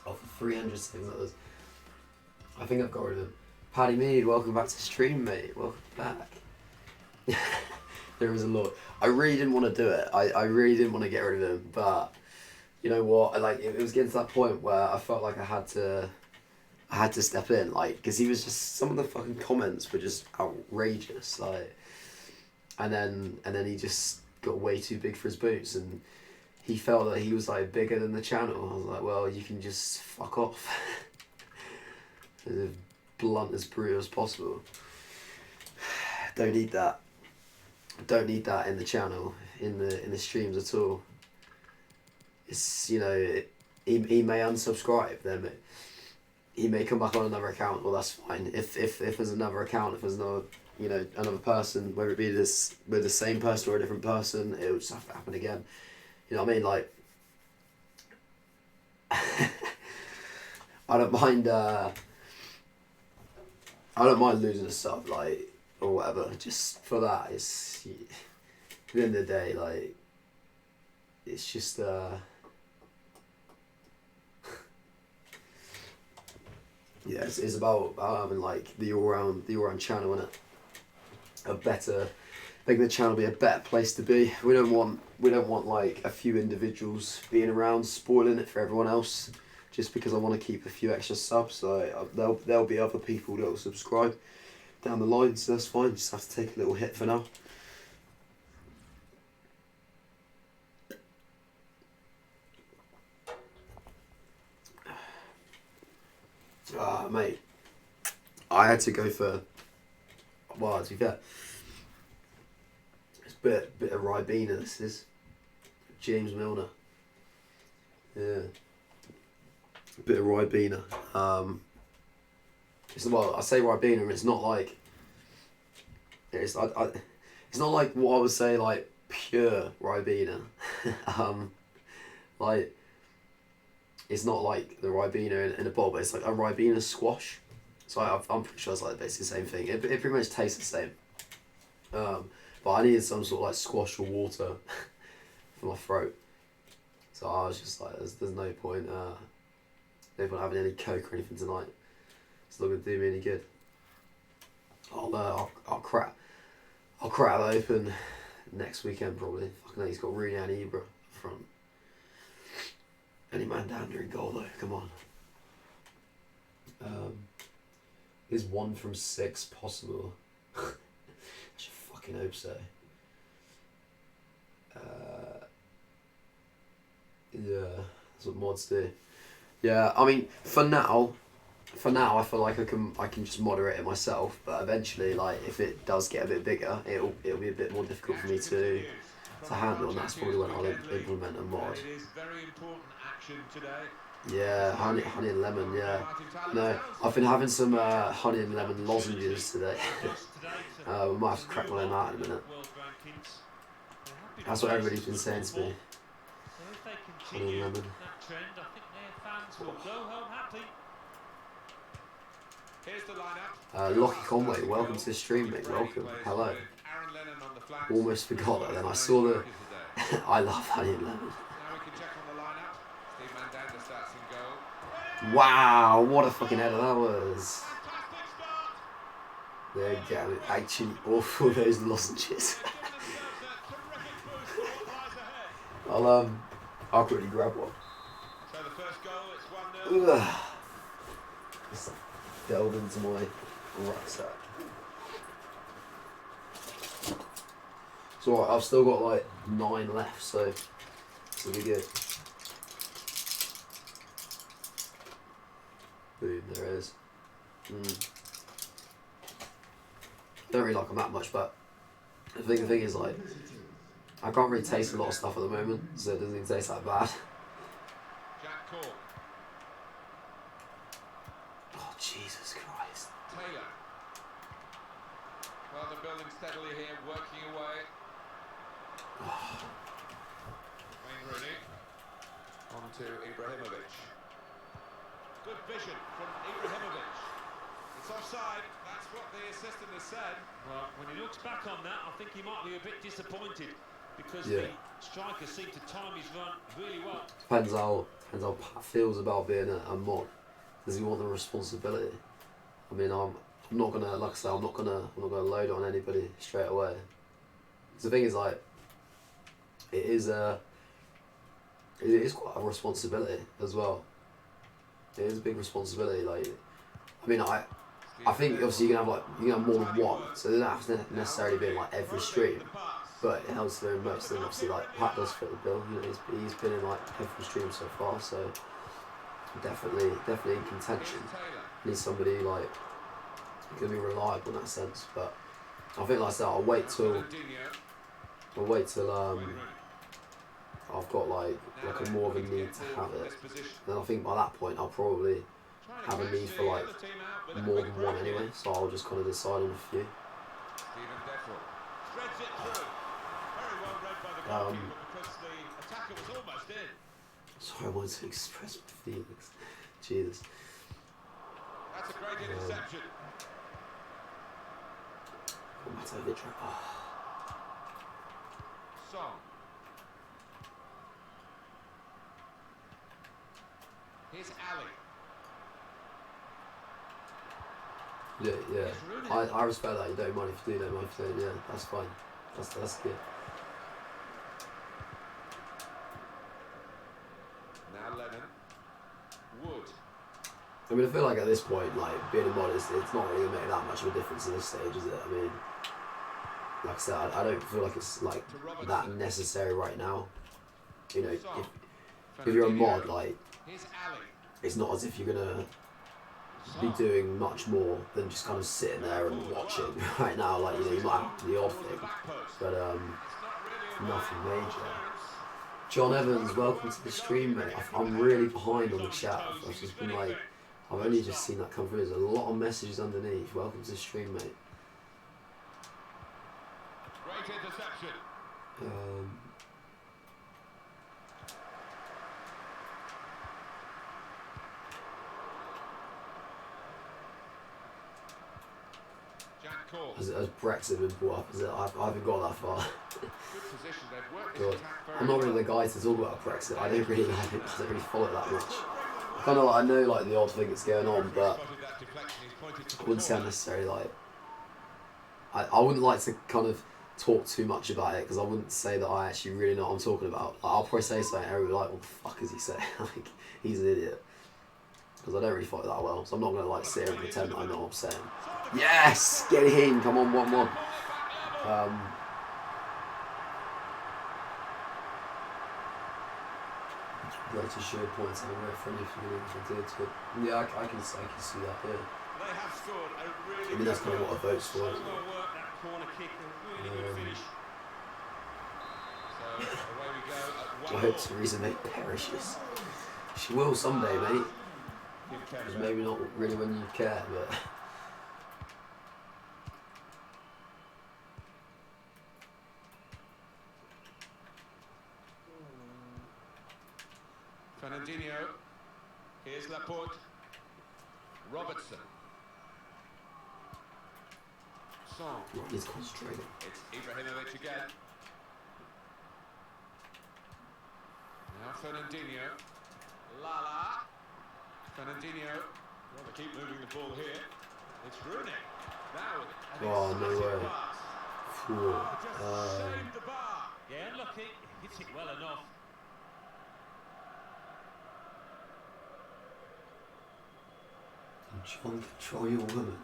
Oh, for 300 seconds, that was. I think I've got rid of him. Paddy Mead, welcome back to stream, mate. Welcome back. There is a lot. I really didn't want to do it. I really didn't want to get rid of him, but you know what? Like it was getting to that point where I felt like I had to step in, like, because he was just, some of the fucking comments were just outrageous, like, and then he just got way too big for his boots, and he felt that he was like bigger than the channel. I was like, well, you can just fuck off. As blunt, as brutal as possible. Don't need that. Don't need that in the channel, in the streams at all. It's, you know, he may unsubscribe, then he may come back on another account. Well, that's fine. If there's another account, if there's another, you know, another person, whether it be this with the same person or a different person, it will just have to happen again. You know what I mean? Like, I don't mind. I don't mind losing a sub, like, or whatever. Just for that, it's, at the end of the day, like, it's just yeah, it's about having like the all round channel, innit? Making the channel be a better place to be. We don't want like a few individuals being around spoiling it for everyone else. Just because I want to keep a few extra subs, so there'll be other people that will subscribe down the line, so that's fine. Just have to take a little hit for now. Mate, I had to go for, well, to be fair, it's a bit of Ribena. This is James Milner. Yeah. A bit of Ribena. It's, well, I say Ribena, and it's not like it's it's not like what I would say like pure Ribena. Like, it's not like the Ribena in a bowl, but it's like a Ribena squash. So I'm pretty sure it's like basically the same thing. It pretty much tastes the same. But I needed some sort of like squash or water for my throat. So I was just like, there's no point having any Coke or anything tonight. It's not going to do me any good. I'll crack that open next weekend probably. Fucking hell, he's got Rooney and Ibra up front. Any man down during goal though, come on. Is 1 from 6 possible? I should fucking hope so. Yeah, that's what mods do. Yeah, I mean, for now, I feel like I can just moderate it myself. But eventually, like if it does get a bit bigger, it'll be a bit more difficult for me to handle, and that's probably when I'll implement a mod. Yeah, honey and lemon. Yeah, no, I've been having some honey and lemon lozenges today. We might have to crack one of them out in a minute. That's what everybody's been saying to me. Honey and lemon. Lockie Conway, welcome to the stream, mate. Welcome. Hello. Almost forgot that. Then I saw the. I love honey and lemon. Wow, what a fucking header that was. There you go. Actually, awful those lozenges. I'll quickly grab one. So the first goal, it's 1-0. Just delve into my rucksack. It's alright, I've still got like 9 left, so it'll be good. Boom, there it is. Don't really like them that much, but the thing is, like, I can't really taste a lot of stuff at the moment, so it doesn't even taste that bad. Oh, Jesus Christ. Taylor. Well, they're building steadily here, working away. Wayne Rooney. On to Ibrahimovic. Good vision from Ibrahimovic. It's offside, that's what the assistant has said. Well, when he looks back on that, I think he might be a bit disappointed because Yeah. the striker seemed to time his run really well. Depends how Pat feels about being a mod. Does he want the responsibility? I mean, I'm not gonna, like I say, I'm not gonna load it on anybody straight away. The thing is, like, it is quite a responsibility as well. It is a big responsibility. Like, I mean, I think obviously you can have more than one, so they don't have to necessarily be in like every stream, but it helps very much. And obviously, like Pat does fit the bill. You know, he's been in like every stream so far, so definitely in contention. Need somebody like who can be reliable in that sense. But I think, like I said, I'll wait till I've got like a more of a need to have it. Then I think by that point I'll probably have a need for like more than one anyway, so I'll just kind of decide on a few. Sorry, I wanted to express my feelings. Jesus. That's a great interception. Song. Here's Ali. Yeah. I respect that. You don't mind if you do, don't mind if you don't. Yeah, that's fine. That's good. Now Lennon. Wood. I mean, I feel like at this point, like being a mod, it's not really gonna make that much of a difference at this stage, is it? I mean, like I said, I don't feel like it's like that necessary right now. You know, if you're a mod, like, it's not as if you're gonna be doing much more than just kind of sitting there and watching right now. Like, you know, you might have the odd thing, but nothing major. John Evans, welcome to the stream, mate. I'm really behind on the chat. I've just been like, I've only just seen that come through. There's a lot of messages underneath. Welcome to the stream, mate. Great interception. Has Brexit been brought up? Is it? I haven't got that far. God. I'm not really the guy to talk about Brexit. I don't really like it. I don't really follow it that much. Kind of like, I know like the odd thing that's going on, but that deflection. He's pointed to I the wouldn't say I'm corner. necessarily like. I wouldn't like to kind of talk too much about it because I wouldn't say that I actually really know what I'm talking about. Like, I'll probably say something and everybody will be like, what the fuck is he saying? Like, he's an idiot. Because I don't really follow that well, so I'm not going to like sit here and pretend that I know what I'm saying. Yes! Get in! Come on, 1-1. Greater share points and a referee if you did, but yeah, I can see that, yeah. They have scored a really I mean, that's kind of what I vote for, So isn't well it? worked, that corner kick, a really good finish. So away we go at I 1-1. hope Theresa May perishes. She will someday, mate. Just maybe not really when you care, but... Fernandinho. Here's Laporte. Robertson. Song. He's concentrating. It's Ibrahimovic again. Now Fernandinho. Lala. Fernandinho. Well, they keep moving the ball here. It's Rooney. Now, Oh, no way. pass. Phew. Just saved the bar. Yeah, lucky, hits it well enough. John, control your woman.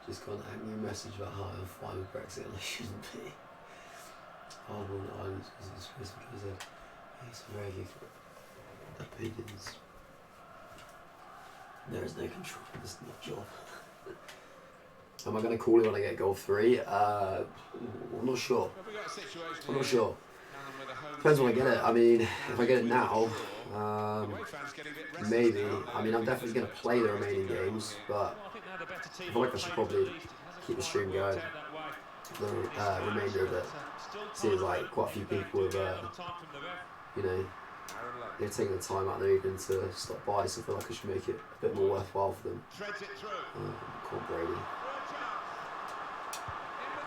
Just got an angry message about how I'm fine with Brexit and I shouldn't be. Hardborn Islands because it's Christmas because he's very good opinions. There is no control, this is not job. Am I going to call it when I get goal 3? I'm not sure. Have we got a situation I'm not here? sure. With a home Depends when I team. get it. I mean, if I get it now, Away fans getting a bit restless maybe. now. I mean, I'm definitely going to play the remaining games, but Well, I think they're the better team I feel like I on should paper probably at least. It hasn't keep the quite stream worked going. out that way. The remainder of it. Seems like quite a few people have, you know, Aaron Lowe they're taking the time out of their evening to stop by, so I feel like I should make it a bit more worthwhile for them. threads it through. Call Brady. Real chance.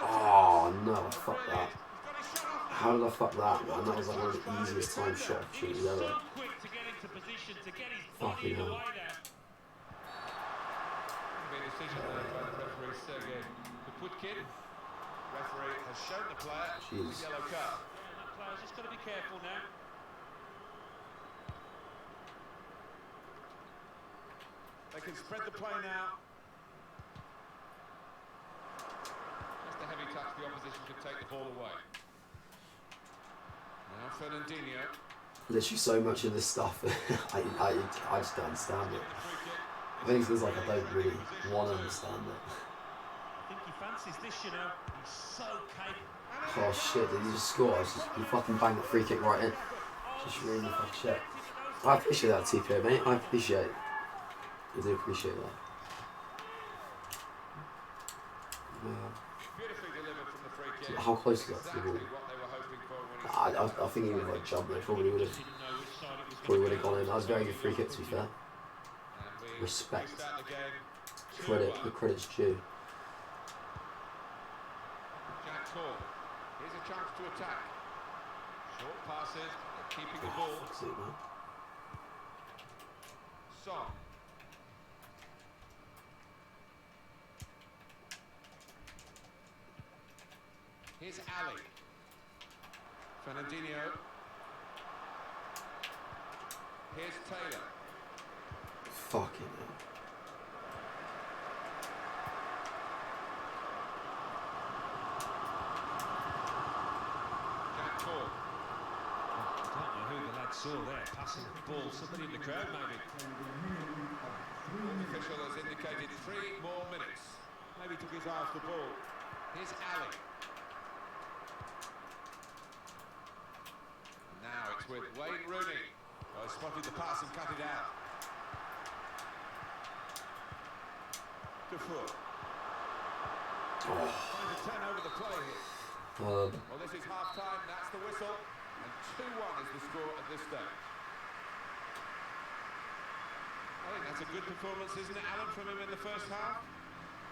Oh no, I fucked that. He's got his shot off. How did I fuck that, man? That was like one of the easiest time shot He's opportunities ever. so quick to get into position, to get his body Fucking in the hell. way there. Be a decision there by the referee Sergei Kaputkin. Referee has shown the player the Jeez. yellow card. Yeah, that player's just got to be careful now. They can spread the play now. Just a heavy touch, the opposition could take the ball away. Now Fernandinho. Literally so much of this stuff, I just don't understand it. I think it's because like I don't really want to understand it. I think he fancies this, you know. He's so capable. Oh shit, did he just score? He fucking banged the free kick right in. Just really fucking shit. I appreciate that, TPO, mate. I appreciate it. I do appreciate that. Beautifully delivered from the free kick. How close is that to the Exactly ball? what they were hoping for when he I think he would have like jumped there. Probably would have gone in. That was a very good free kick, to be fair. And we Respect. restart the game. The 2-1. credit's due. Jack Cole. Here's a chance to attack. Short passes, keeping the ball. Fuck's sake, man. Song. Here's Ali. Fernandinho. Here's Taylor. Fucking hell. Jack Cole. I don't know who the lad saw there, passing the ball. Somebody in the crowd, maybe. The official has indicated 3 more minutes. Maybe took his eye off the ball. Here's Ali. Now it's with Wayne Rooney. Oh, he spotted the pass and cut it out. Defoe. Trying to turn over the play here. Well, this is half-time, that's the whistle. And 2-1 is the score at this stage. I think that's a good performance, isn't it, Alan, from him in the first half?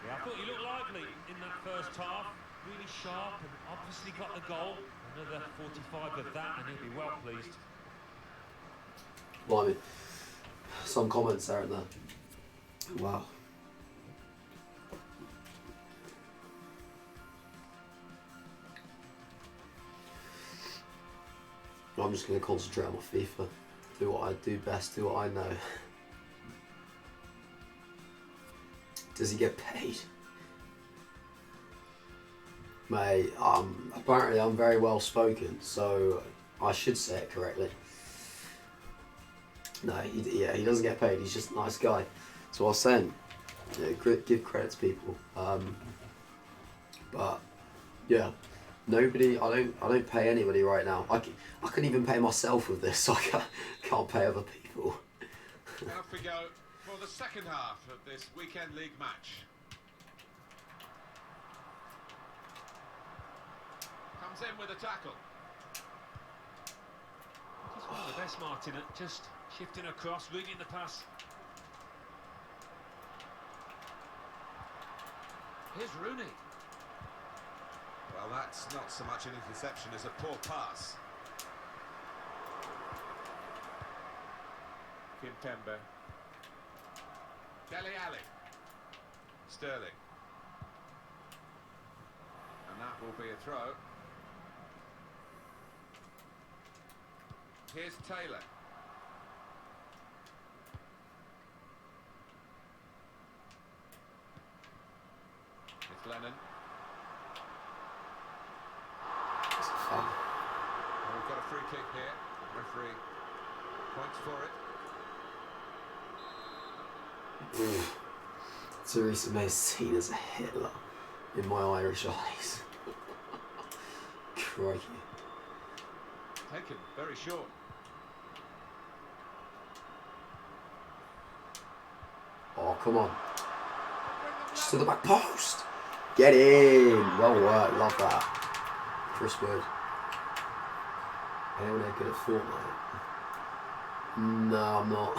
Yeah, I thought he looked lively in that first half. Really sharp and obviously got the goal. Another 45 of that and he'll be well pleased. Blimey. Some comments there and there. Wow. I'm just going to concentrate on my FIFA. Do what I do best, do what I know. Does he get paid? Mate, apparently I'm very well spoken, so I should say it correctly. No, he doesn't get paid, he's just a nice guy. So I was saying, give credit to people. But yeah, nobody, I don't pay anybody right now. I couldn't even pay myself with this, so I can't pay other people. And off we go for the second half of this weekend league match. Comes in with a tackle. He's one of the best, Martin, at just shifting across, reading the pass. Here's Rooney. Well, that's not so much an interception as a poor pass. Kimpembe. Dele Alli. Sterling. And that will be a throw. Here's Taylor. It's Lennon. Fun. Well, we've got a free kick here. Referee points for it. Theresa May is seen as a Hitler in my Irish eyes. Crikey. Taken very short. Oh, come on. Just to the back post. Get in. Well worked. Love that. Chris Wood. Anyone good at Fortnite? No, I'm not.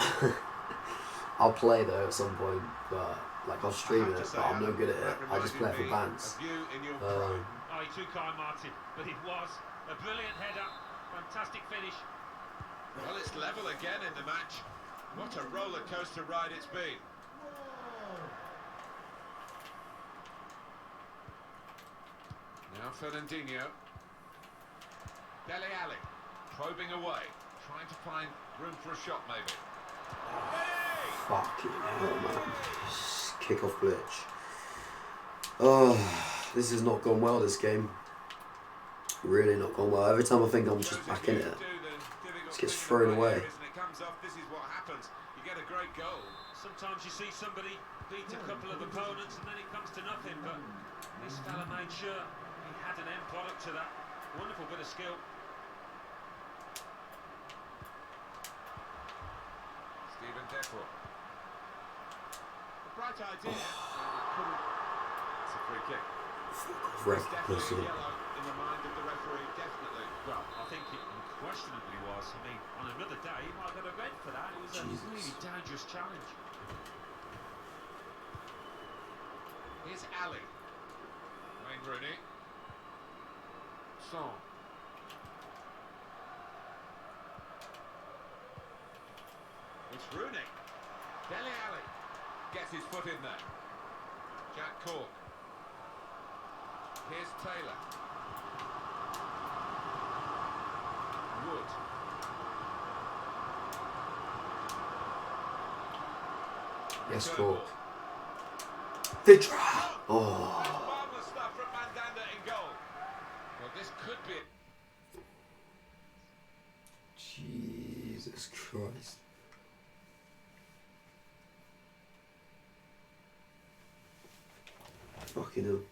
I'll play though at some point, but like I'll stream it, but I'm no good at it. I just play it for bands. Oh, you're too kind, Martin, but it was a brilliant header, fantastic finish. Well, it's level again in the match. What a roller coaster ride it's been. Now Fernandinho. Dele Alli probing away, trying to find room for a shot maybe. Fucking hell, man. Kick off glitch. Oh, this has not gone well, this game. Really not gone well. Every time I think I'm just back in it, it gets thrown away. It comes off, this is what happens. You get a great goal. Sometimes you see somebody beat a couple of opponents and then it comes to nothing, but this fella made sure he had an end product to that. Wonderful bit of skill. Stephen Deford. A bright idea. It's a free kick. It's definitely yellow in the mind of the referee, definitely. Well, I think it unquestionably was. I mean, on another day, he might get a red for that. It was a really dangerous challenge. Here's Ali. Wayne Rooney. Son. It's Rooney. Dele Alli gets his foot in there. Jack Cork. Here's Taylor. Wood. Yes, Cork. Vitra! Oh. Marvellous stuff from Mandanda in goal. Well, this could be it. Jesus Christ. Fucking hell.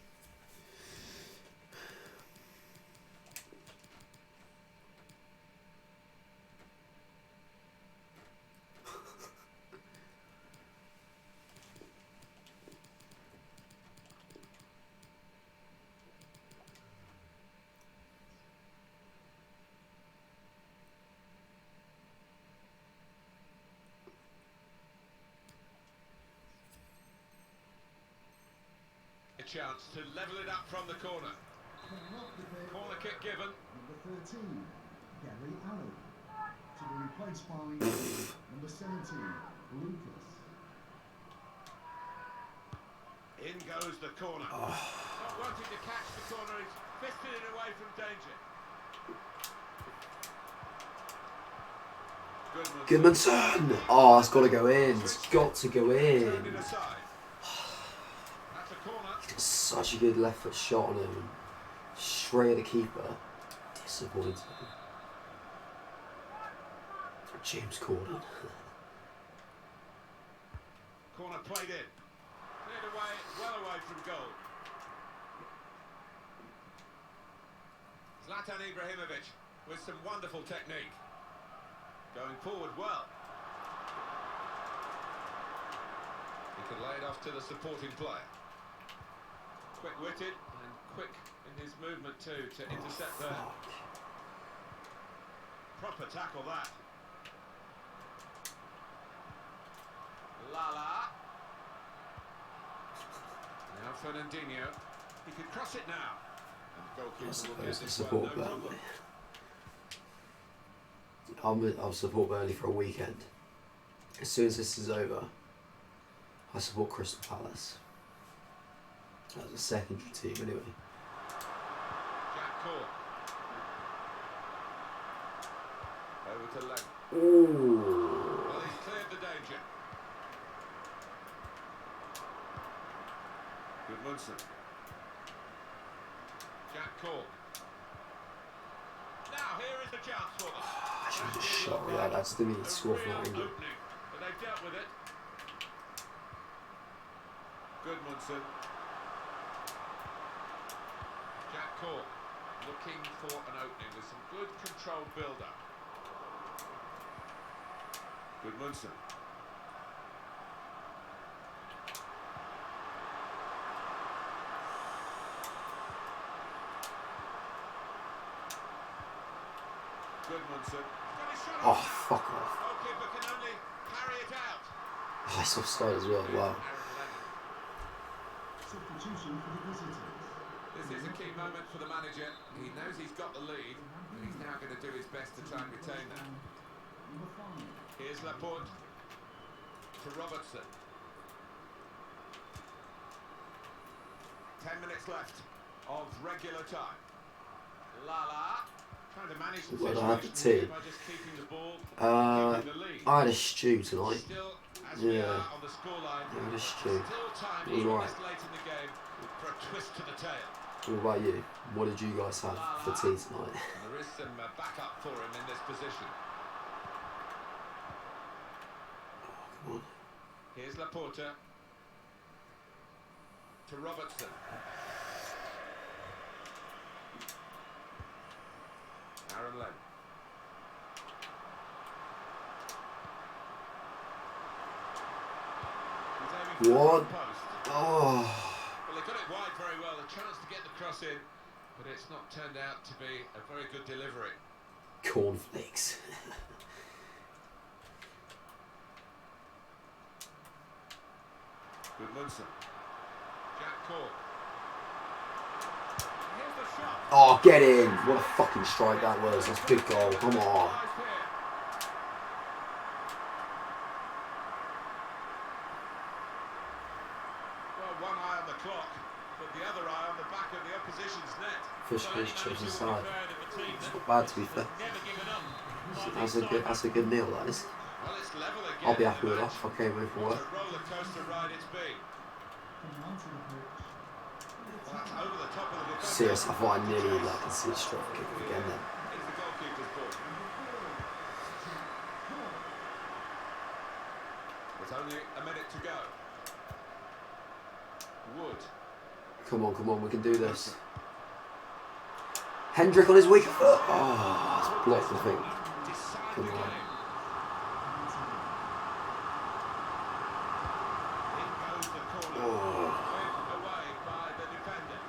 A chance to level it up from the corner. Corner kick given. Number 13, Dele Alli. To be replaced by number 17, Lucas. In goes the corner. Not wanting to catch the corner, he's fisted it away from danger. Goodmanson! Oh, it's got to go in. It's got to go in. Such a good left foot shot on him. Straight at the keeper. Disappointing. James Corden. Corner played in. Cleared away, well away from goal. Zlatan Ibrahimovic with some wonderful technique. Going forward well. He can lay it off to the supporting player. Quick-witted and quick in his movement too to intercept there. Proper tackle that. Lala. Now Fernandinho. He could cross it now. And the goalkeeper will get this one, no problem. I'll support Burnley for a weekend. As soon as this is over, I support Crystal Palace. That's a secondary team anyway. Jack Cole. Over to Lang. Ooh. Well, he's cleared the danger. Goodmanson. Jack Cole. Now here is the chance for them. I should have just shot yeah, that's the minute score from that angle. But they've dealt with it. Goodmanson. Jack Cole looking for an opening with some good controlled build-up. Goodmanson. Goodmanson. Oh, fuck off. Goalkeeper can only carry it out. Oh, it's offside as well, wow. Substitution for the visitors. This is a key moment for the manager. He knows he's got the lead, and he's now going to do his best to try and retain that. Number 5. Here's Laporte to Robertson. 10 minutes left of regular time. Lala trying to manage the Well, I had the situation tea. by just keeping the ball, keeping the lead. I had a stew tonight. Still, as we Yeah. are on the scoreline, I had a stew. still time, It was even right. this late in the game, for a twist to the tail. What about you? What did you guys have for tea tonight? And there is some backup for him in this position. Come on. Here's Laporte to Robertson. Aaron Len. He's aiming for What? the post. Oh. Well, they got it wide very well. A chance to get the cross in, but it's not turned out to be a very good delivery. Cornflakes. Goodmanson. Jack Cole. Here's the shot. Oh, get in! What a fucking strike that was. That's a good goal. Come on. Well, one eye on the clock, but the other eye on the back of the opposition's net. Fish Chelsea side. It's not bad to be fair. That's a good meal, that is. Well, it's level again. I'll be happy with that if I came home from What work. a roller coaster ride it's been. Coming onto the pitch. Well, that's over the top of the defence. Serious, I thought I nearly could see a straight kick again then. It's the goalkeeper's ball. With only a minute to go. Wood. Come on, we can do this. Hendrick on his weak foot. Oh, it's blocked, I think. Decide Come the on. game. In goes the corner. Oh. Waved away by the defender.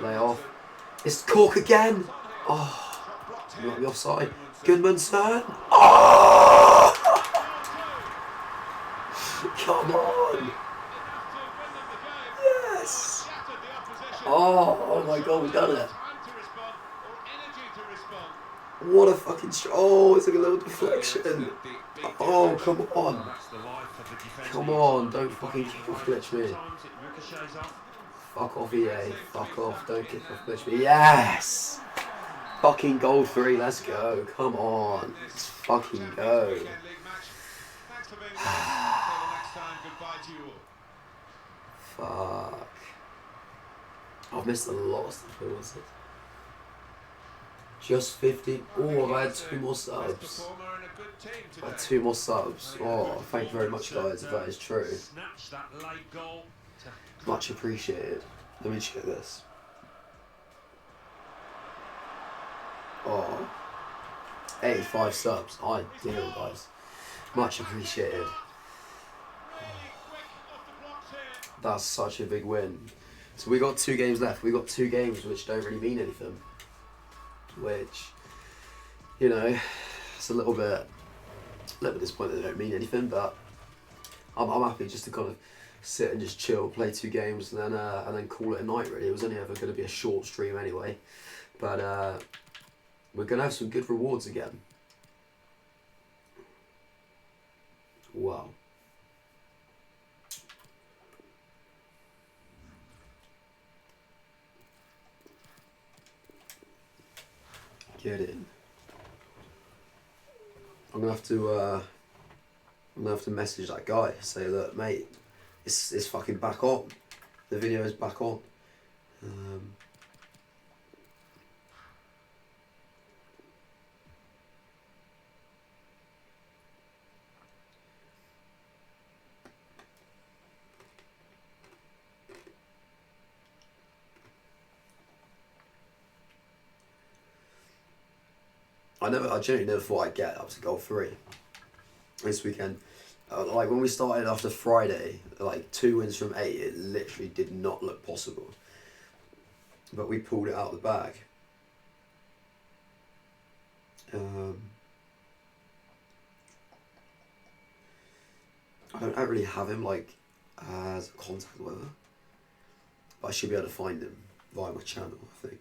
Lay off. It's Cork again. Oh, Shot blocked you here. might be offside. Goodmanson. Goodmanson. Oh! Come on. Yes. Oh my God, we've done it. What a fucking oh, it's like a little deflection. Oh, come on. Come on, don't fucking kick off glitch me. Fuck off EA, fuck off, don't kick off glitch me. Yes! Fucking goal 3, let's go. Come on. Let's fucking go. Thanks for being with us. Until the next time, goodbye to you all. Fuck. I've missed a lot of stuff. Who was it? Just 50. Oh, I had 2 more subs. I had 2 more subs. Oh, thank you very much, guys, if that is true. Much appreciated. Let me check this. Oh, 85 subs. Ideal, guys. Much appreciated. That's such a big win. So we got 2 games left. We got 2 games which don't really mean anything. Which, you know, it's a little bit disappointing they don't mean anything. But I'm happy just to kind of sit and just chill, play 2 games, and then call it a night. Really, it was only ever going to be a short stream anyway. But we're going to have some good rewards again. Wow. Get in. I'm gonna have to message that guy, say, look, mate, it's fucking back on. The video is back on. I genuinely never thought I'd get up to goal 3 this weekend. Like when we started after Friday, like 2 wins from 8, it literally did not look possible. But we pulled it out of the bag. I don't really have him like as a contact or whatever, but I should be able to find him via my channel, I think.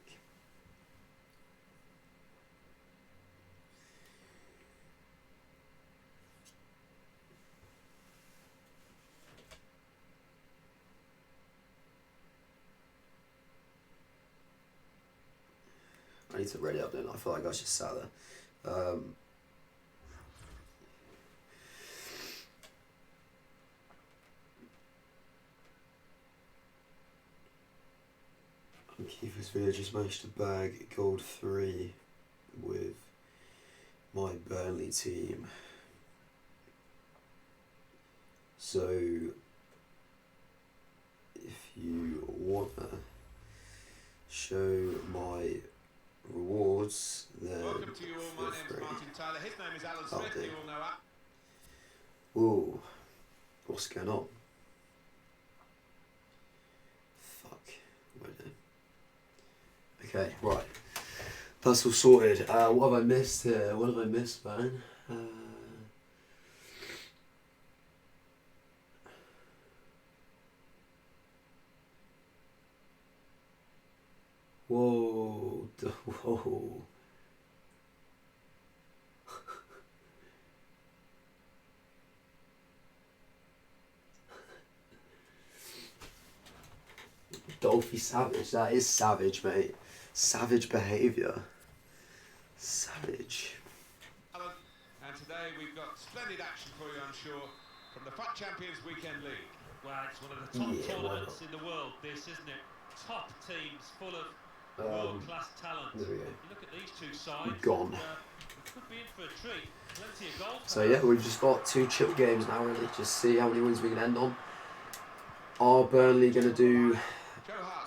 I need to ready up then. I feel like I just sat there. Keeper's video just managed to bag gold 3 with my Burnley team. So if you wanna show my rewards, then welcome to you all. My name's Martin Tyler. His name is Alan Smith. You all know that. Whoa, what's going on? Fuck. Wait then. Okay, right. That's all sorted. What have I missed here? What have I missed, man? Whoa. Whoa. Dolphy Savage. That is savage, mate. Savage behaviour. Savage. And today we've got splendid action for you, I'm sure, from the FUT Champions Weekend League. Well, it's one of the top tournaments in the world, this, isn't it? Top teams full of world-class talent. There we go. You look at these 2 sides. Gone. It could be in for a treat. Plenty of goals. So yeah, we've just got 2 chill games now, really. Just see how many wins we can end on. Are Burnley going to do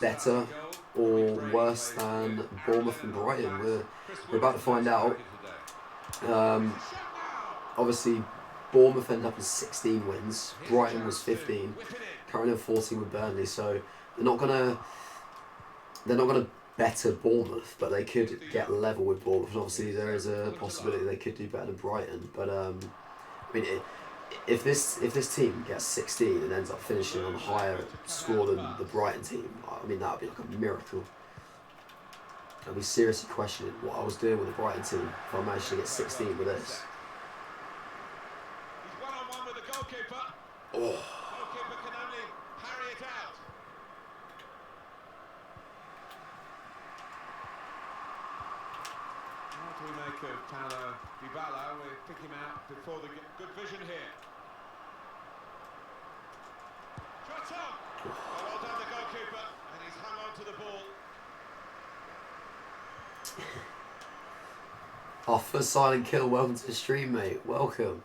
better or worse than Bournemouth and Brighton? We're about to find out. Obviously, Bournemouth ended up with 16 wins. Brighton was 15. Currently on 14 with Burnley. So they're not gonna better Bournemouth, but they could get level with Bournemouth. And obviously, there is a possibility they could do better than Brighton. But I mean, if this team gets 16 and ends up finishing on a higher score than the Brighton team, I mean, that would be like a miracle. I'd be seriously questioning what I was doing with the Brighton team if I managed to get 16 with this. He's one-on-one with the goalkeeper. Oh. Goalkeeper can only parry it out. of Paulo Dybala. We pick him out before the good vision here. Shot on! Well done the goalkeeper, and he's hung on to the ball. Oh, first silent kill. Welcome to the stream, mate. Welcome.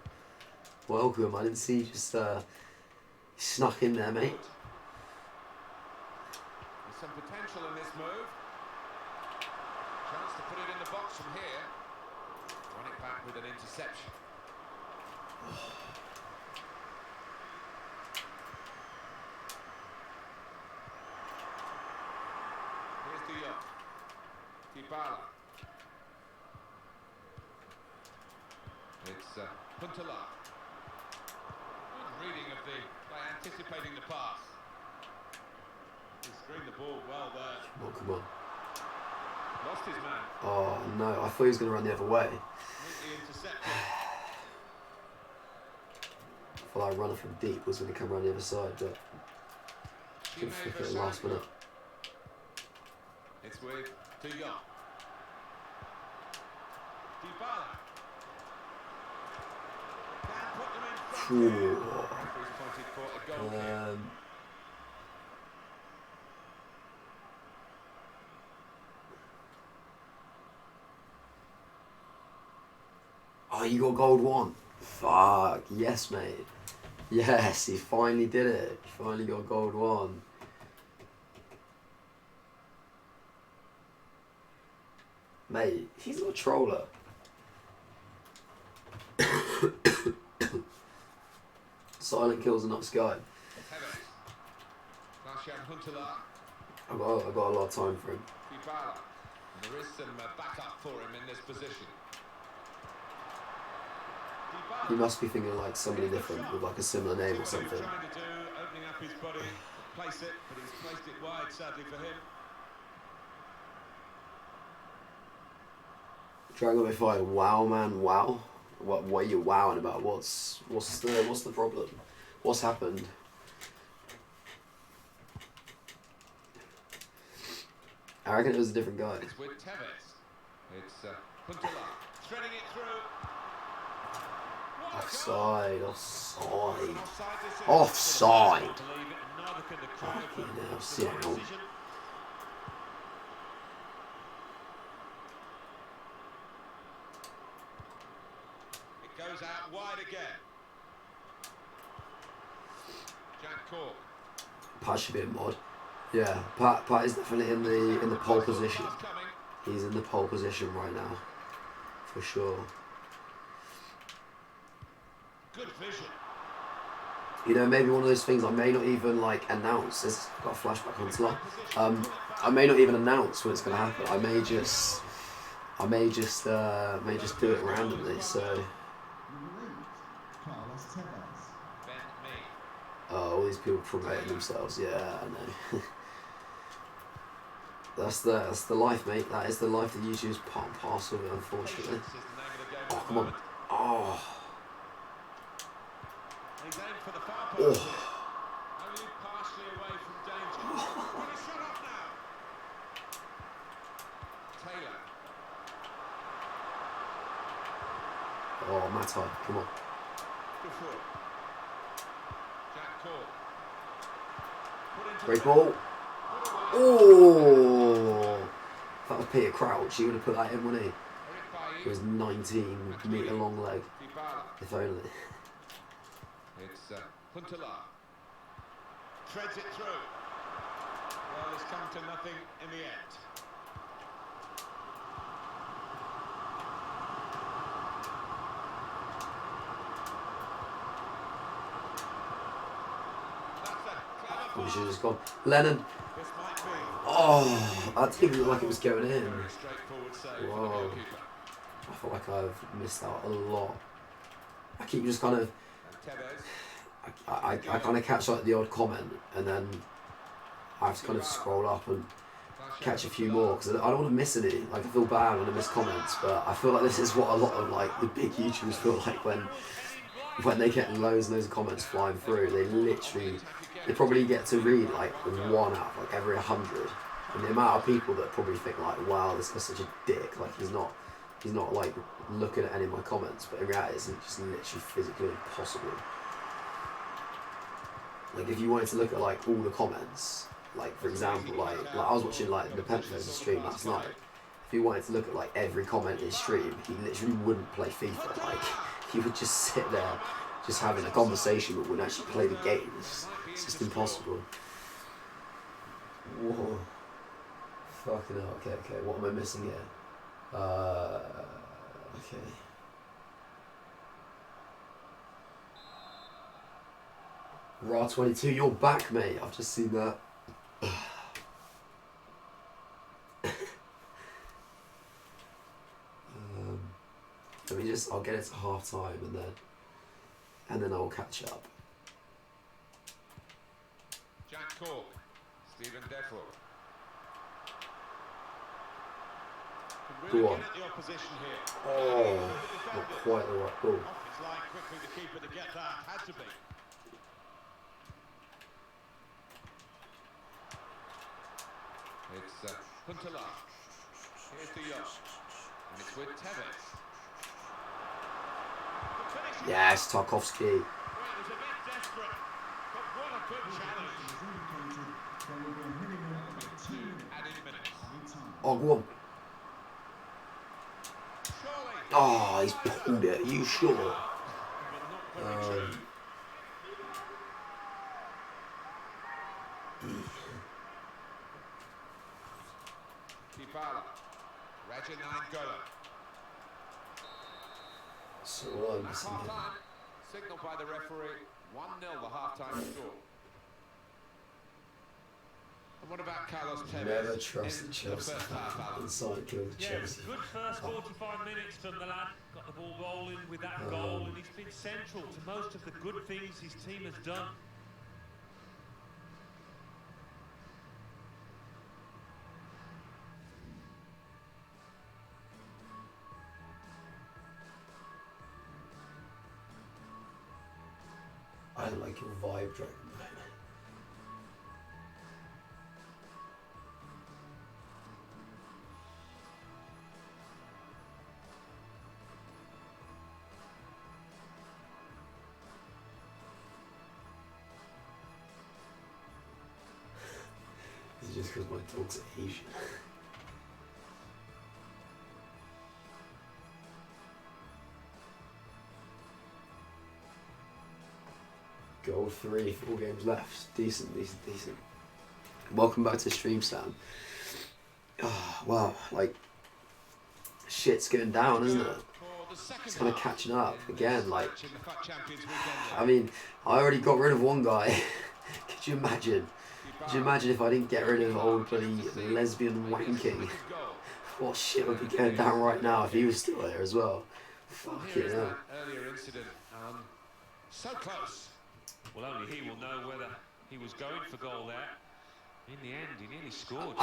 Welcome. I didn't see you just snuck in there, mate. There's some potential in this move. Chance to put it in the box from here. Run it back with an interception. Here's Dyche. Dybala. It's Huntelaar. Good reading of by anticipating the pass. He screened the ball well there. Come on. Lost his man. Oh, no. I thought he was going to run the other way. Neatly intercepted. I thought our runner from deep was going to come around the other side, but couldn't flick it at the last minute. It's with Dyche. Dybala. Can put them in front. Referee's pointed for a goal kick. Oh, you got gold one. Fuck. Yes, mate. Yes, he finally did it. He finally got gold one. Mate, he's not a troller. Silent kills a nice guy. I've got a lot of time for him. There is some backup for him in this position. He must be thinking like somebody different with like a similar name or something. Trying to do, opening up his body, place it, but he's placed it wide, sadly for him. Dragon Ball Fight, wow, man, wow. What are you wowing about? What's the problem? What's happened? I reckon it was a different guy. It's with Tevez. It's Huntelaar threading it through. Offside, offside, offside. Fucking hell, sit down. It goes out wide again. Jack Cork. Pat should be a mod. Yeah, Pat is definitely in the pole position. He's in the pole position right now, for sure. Good vision. You know, maybe one of those things I may not even like announce. This got a flashback on Slot. I may not even announce when it's gonna happen. I may just do it randomly. So. Oh, all these people promoting themselves. Yeah, I know. That's the life, mate. That is the life that YouTube's part and parcel of it, unfortunately. Oh, come on. Oh. He's aimed for the far post. Only partially away from danger. Got a shot off now. Taylor. Oh, Matai, come on. Good foot. Jack Cork. Great ball. Oh! If that was Peter Crouch, he would have put that in, wouldn't he? It was 19-metre long leg. If only. It's Huntelaar. Threads it through. Well, it's come to nothing in the end. We should have just gone. Lennon. Oh, that didn't look like it was going in. Whoa. I feel like I've missed out a lot. I keep just kind of... I kind of catch like the odd comment and then I have to kind of scroll up and catch a few more because I don't want to miss any. Like I feel bad when I miss comments, but I feel like this is what a lot of like the big YouTubers feel like when they get loads and loads of comments flying through. They probably get to read like one out of like every 100, and the amount of people that probably think like, wow, this guy's such a dick, like he's not he's not like looking at any of my comments, but in reality it's just literally physically impossible. Like if you wanted to look at like all the comments, like for example, like I was watching like the Pentfest stream last night. If you wanted to look at like every comment in his stream, he literally wouldn't play FIFA. Like he would just sit there, just having a conversation, but wouldn't actually play the game. It's just impossible. Whoa. Fucking hell. Okay. What am I missing here? Okay. Ra22, you're back, mate. I've just seen that. I'll get it to half time and then I'll catch up. Jack Cork, Stephen Defro. Go Really on. get at the opposition here. Oh, not quite the right ball. Off his line quickly, the keeper to get that. Had to be. It's Huntela. Here's the Young. And it's with Tevez. Yes, Tarkovsky. Well, it was a bit desperate, but what a good challenge. Two added minutes. Oh, go on. Surely. Oh, he's pulled it. Are you sure? Kibala. Reginald Gola. So I'm That's missing half it. time. Signaled by the referee. 1-0 the half-time score. And what about Carlos Tevez? Never trusted in Chelsea. the first half, Alan? Inside killed Chelsea. Good first 45 minutes from the lad. Got the ball rolling with that goal, and he's been central to most of the good things his team has done. I like your vibe, Dragon. This is just because my dog's Asian. Goal 3, 4 games left. Decent. Welcome back to stream, Sam. Oh, wow, like, shit's going down, isn't it? It's kind of catching up again, like, I mean, I already got rid of one guy. Could you imagine? Could you imagine if I didn't get rid of old bloody lesbian wanking? What shit would be going down right now if he was still there as well? Fucking hell. Earlier incident, so close. Well, only he will know whether he was going for goal there. In the end, he nearly scored.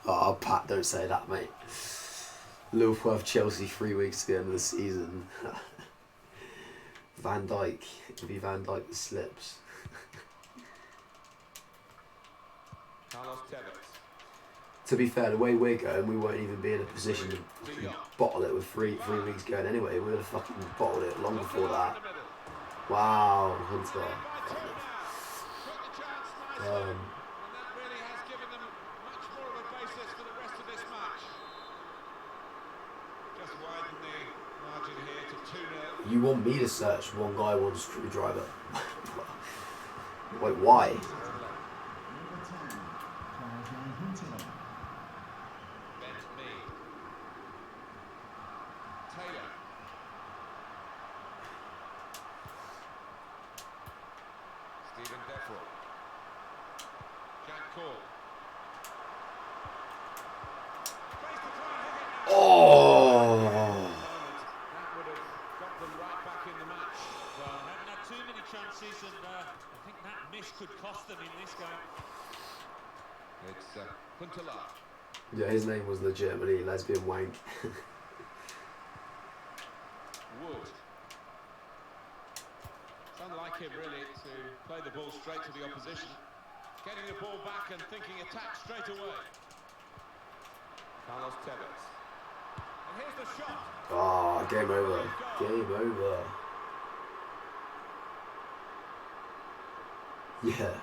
Oh, Pat, don't say that, mate. Liverpool have Chelsea 3 weeks to the end of the season. Van Dijk. It could be Van Dijk that slips. Carlos Tevez. To be fair, the way we're going, we won't even be in a position to bottle it with three weeks going anyway. We would have fucking bottled it long before that. Wow, Hunter. And that really has given them much more of a basis for the rest of this match. Just widen the margin here to 2-0. You want me to search one guy, one screwdriver? Wait, why? Stephen Defro. Jack Cork. Oh! That would have got them right back in the match. Well, haven't had too many chances, and I think that miss could cost them in this game. It's Huntela. Yeah, his name was legitimately lesbian wank. Wood. It's unlike him really to play the ball straight to the opposition. Getting the ball back and thinking attack straight away. Carlos Tevez. And here's shot. Ah, game over. Game over. Yeah.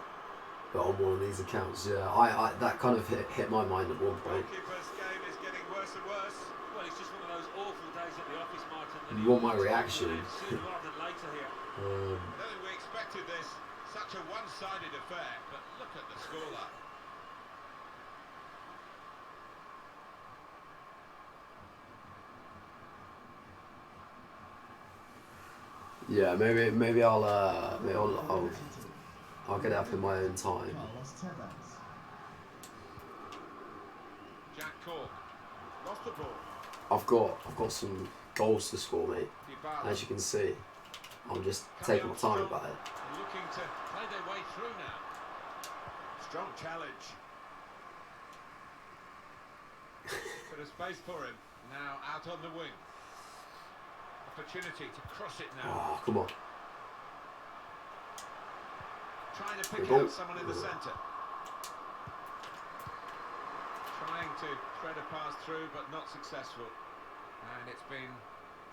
But on one of these accounts, yeah. I that kind of hit my mind at one point. Goalkeeper's game is getting worse and worse. Well, it's just one of those awful days at the office, Martin. You want my reaction? Sooner rather than later here. I don't think we expected this. Such a one-sided affair, but look at the scoreline. Yeah, maybe I'll get it up in my own time. Jack Cork lost the ball. I've got some goals to score, mate. As you can see, I'm just taking my time about it. Looking to play their way through now. Strong challenge. Bit of space for him. Now out on the wing. Opportunity to cross it now. Oh, come on. Trying to pick out someone in the centre. Trying to thread a pass through, but not successful. And it's been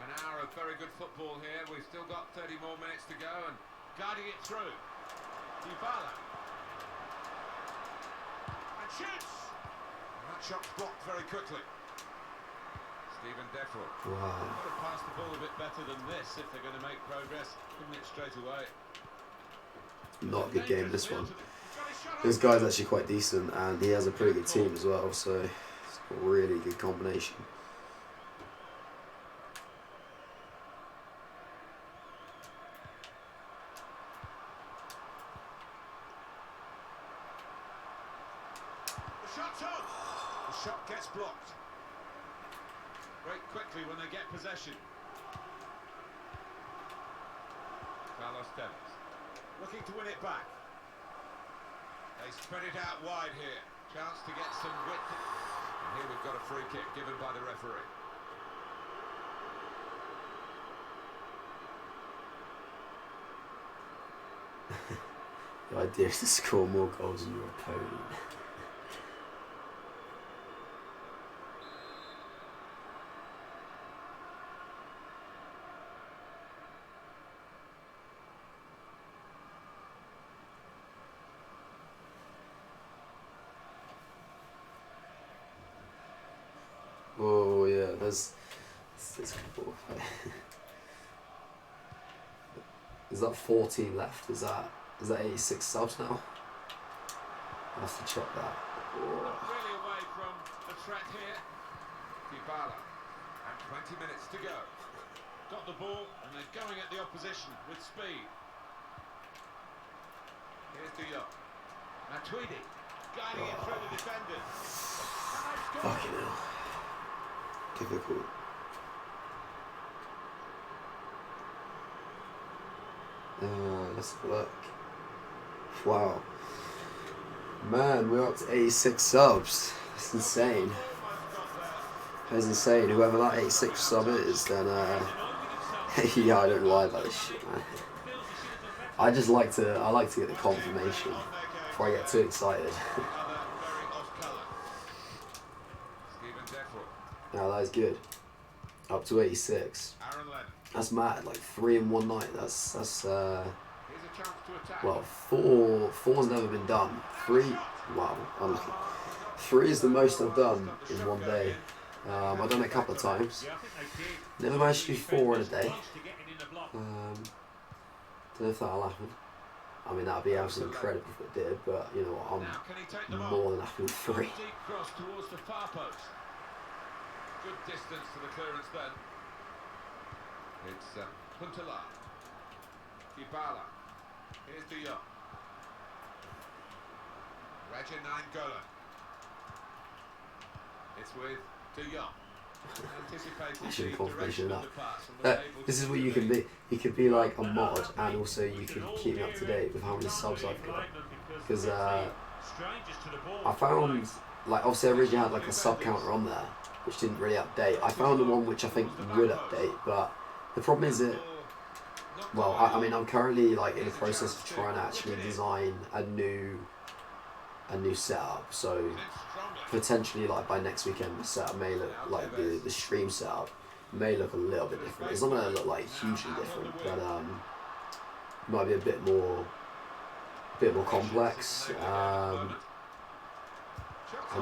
an hour of very good football here. We've still got 30 more minutes to go, and guiding it through. Dybala. And shoots! And that shot's blocked very quickly. Stephen Defro. Wow. Could have passed the ball a bit better than this if they're going to make progress. Giving it straight away. Not a good game, this one. This guy's actually quite decent, and he has a pretty good team as well, so it's a really good combination. The shot's on! The shot gets blocked. Break quickly when they get possession. Carlos Tevez looking to win it back. They spread it out wide here. Chance to get some width. And here we've got a free kick given by the referee. The idea is to score more goals than your opponent. Oh yeah, there's couple. Is that 14 left? Is that 86 subs now? I have to check that. Not really away from the threat here. Dybala. And 20 minutes to go. Got the ball and they're going at the opposition with speed. Here's Dyche. Matuidi guiding it through the defenders. Fucking hell. Difficult. Let's have a look. Wow. Man, we're up to 86 subs. That's insane. That's insane. Whoever that 86 sub is, then yeah, I don't lie about this shit, man. I like to get the confirmation before I get too excited. Now that is good. Up to 86. That's mad. Like 3 in one night. That's well, four's never been done. 3, wow, unlucky. 3 is the most I've done in one day. I've done it a couple of times. Never managed to do 4 in a day. Don't know if that'll happen. I mean, that'd be absolutely incredible if it did, but you know what, I'm more than happy with 3. Good distance to the clearance then. It's Huntelaar. Dybala. Here's Dyche. Raja Nainggolan. It's with Dyche. Actually, confirmation of that. This is what you can be. You could be like a mod, and also you can keep me up to date with how many subs I've got. Because I found, like, obviously I originally had like a sub counter on there, which didn't really update. I found the one which I think would update, but the problem is that, well, I mean, I'm currently like in the process of trying to actually design a new a new setup. So potentially, like by next weekend, the setup may look like the stream setup may look a little bit different. It's not going to look like hugely different, but might be a bit more complex. And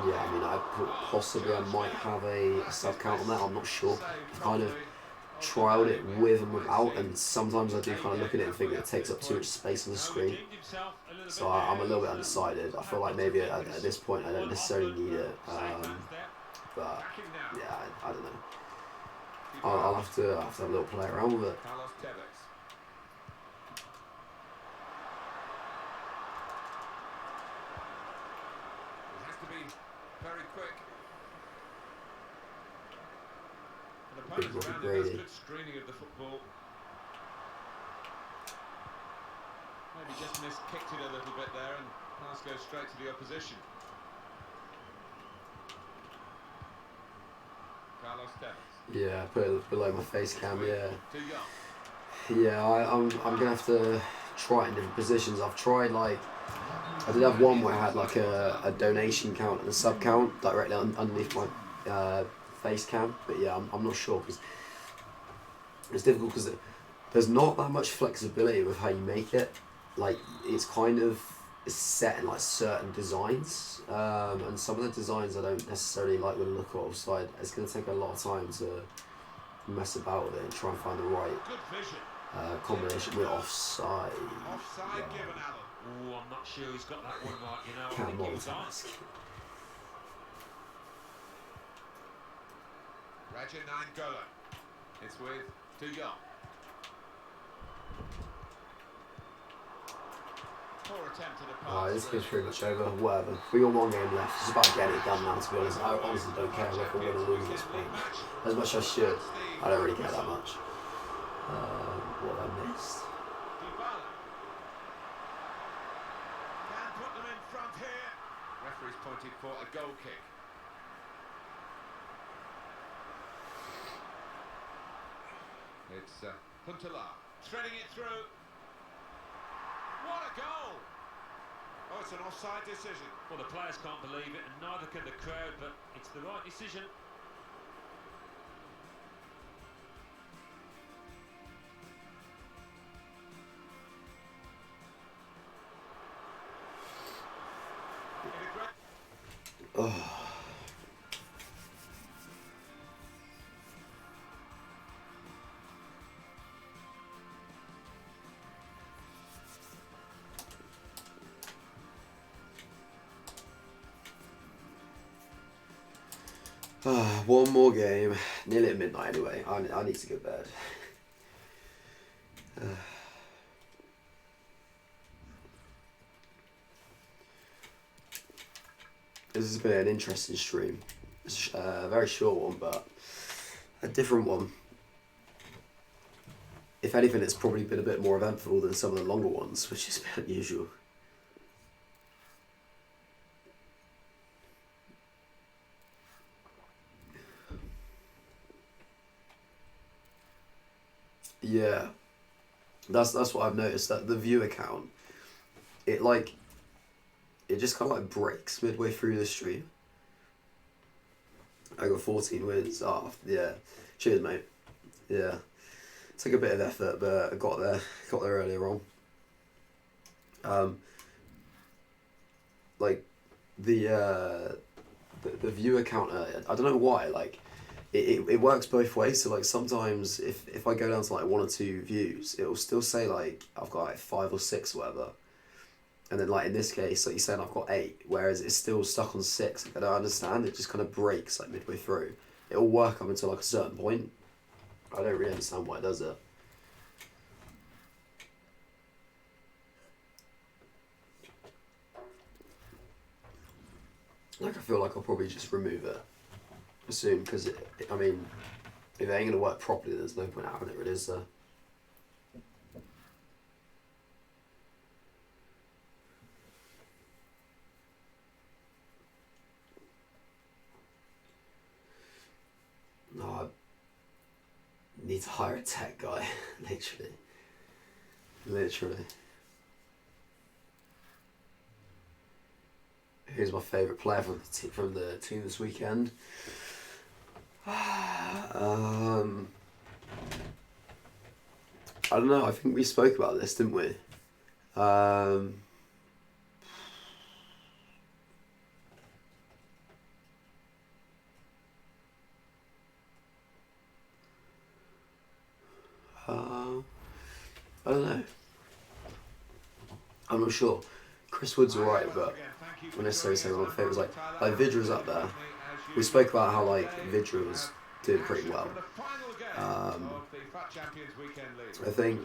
yeah, I mean, possibly I might have a sub count on that. I'm not sure. I've kind of trialed it with and without, and sometimes I do kind of look at it and think that it takes up too much space on the screen. So I'm a little bit undecided. I feel like maybe at this point I don't necessarily need it. But yeah, I don't know. I'll have to have a little play around with it. Very quick. And Big opponents Robbie around him, that's Brady. good screening of the football. Maybe just kicked it a little bit there, and pass goes straight to the opposition. Carlos Tevez. Yeah, put it below my face cam. Yeah. Dyche. Yeah, I'm gonna have to try it in different positions. I've tried like. I did have one where I had like a donation count and a sub count directly underneath my face cam, but yeah, I'm not sure because it's difficult because there's not that much flexibility with how you make it. Like it's kind of set in like certain designs, and some of the designs I don't necessarily like the look of, so it's going to take a lot of time to mess about with it and try and find the right combination with offside. Offside given Alan. Oh, I'm not sure he's got that one right, you know. I Can't think he was on. multitask. Raja Nainggolan. It's with Dyche. Poor attempt at a pass. This game's pretty much over. Whatever. We got one game left. It's about getting it done now, to be honest. I honestly don't care if we're going to lose this point. As much as I should, I don't really care that much. What I missed. Put them in front here. Referee's pointed for a goal kick. It's Huntelaar threading it through. What a goal! Oh, it's an offside decision. Well, the players can't believe it, and neither can the crowd, but it's the right decision. Oh. One more game. Nearly at midnight anyway. I need to go to bed. This has been an interesting stream. It's a very short one, but a different one. If anything, it's probably been a bit more eventful than some of the longer ones, which is a bit unusual. Yeah, that's what I've noticed, that the view account, it just kind of like breaks midway through the stream. I got 14 wins. Oh yeah, cheers mate. Yeah, took a bit of effort, but I got there earlier on. Like the viewer counter, I don't know why, like it works both ways. So like sometimes if I go down to like 1 or 2 views, it will still say like I've got like 5 or 6 or whatever, and then like in this case, like you're saying I've got 8, whereas it's still stuck on 6. Like, I don't understand. It just kind of breaks like midway through. It'll work up until like a certain point. I don't really understand why it does it. Like I feel like I'll probably just remove it soon, because I mean, if it ain't gonna work properly, there's no point having it really, is there? No, I need to hire a tech guy, literally. Who's my favourite player from the team this weekend? I don't know. I think we spoke about this, didn't we? I don't know. I'm not sure. Chris Wood's alright, but I wouldn't necessarily say one of my favourites. Like Vidra's up there. We spoke about how like Vidra was doing pretty well. I think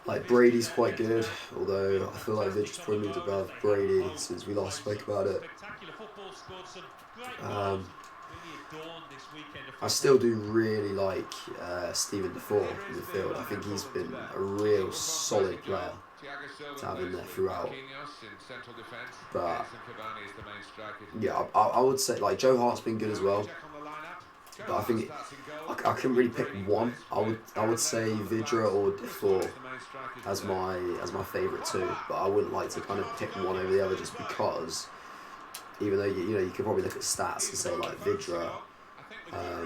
like Brady's quite good, although I feel like Vidra's probably moved above Brady since we last spoke about it. I still do really like Stephen Defoe in the field. I think he's been a real solid player to have in there throughout. But yeah, I would say like Joe Hart's been good as well. But I think I couldn't really pick one. I would say Vidra or Defoe as my favourite two. But I wouldn't like to kind of pick one over the other just because. Even though you could probably look at stats and say like Vidra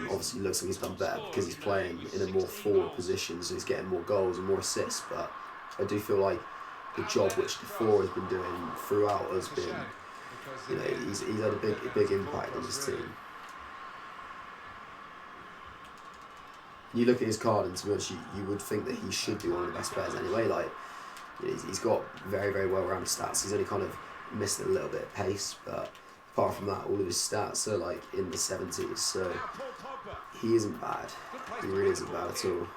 obviously looks like he's done better because he's playing in a more forward position, so he's getting more goals and more assists. But I do feel like the job which Defoe has been doing throughout has been, he's had a big impact on his team. You look at his card and to be honest, you would think that he should be one of the best players anyway. Like he's got very very well rounded stats. He's only kind of missed a little bit of pace, but apart from that, all of his stats are like in the 70s, so he isn't bad. He really isn't bad at all.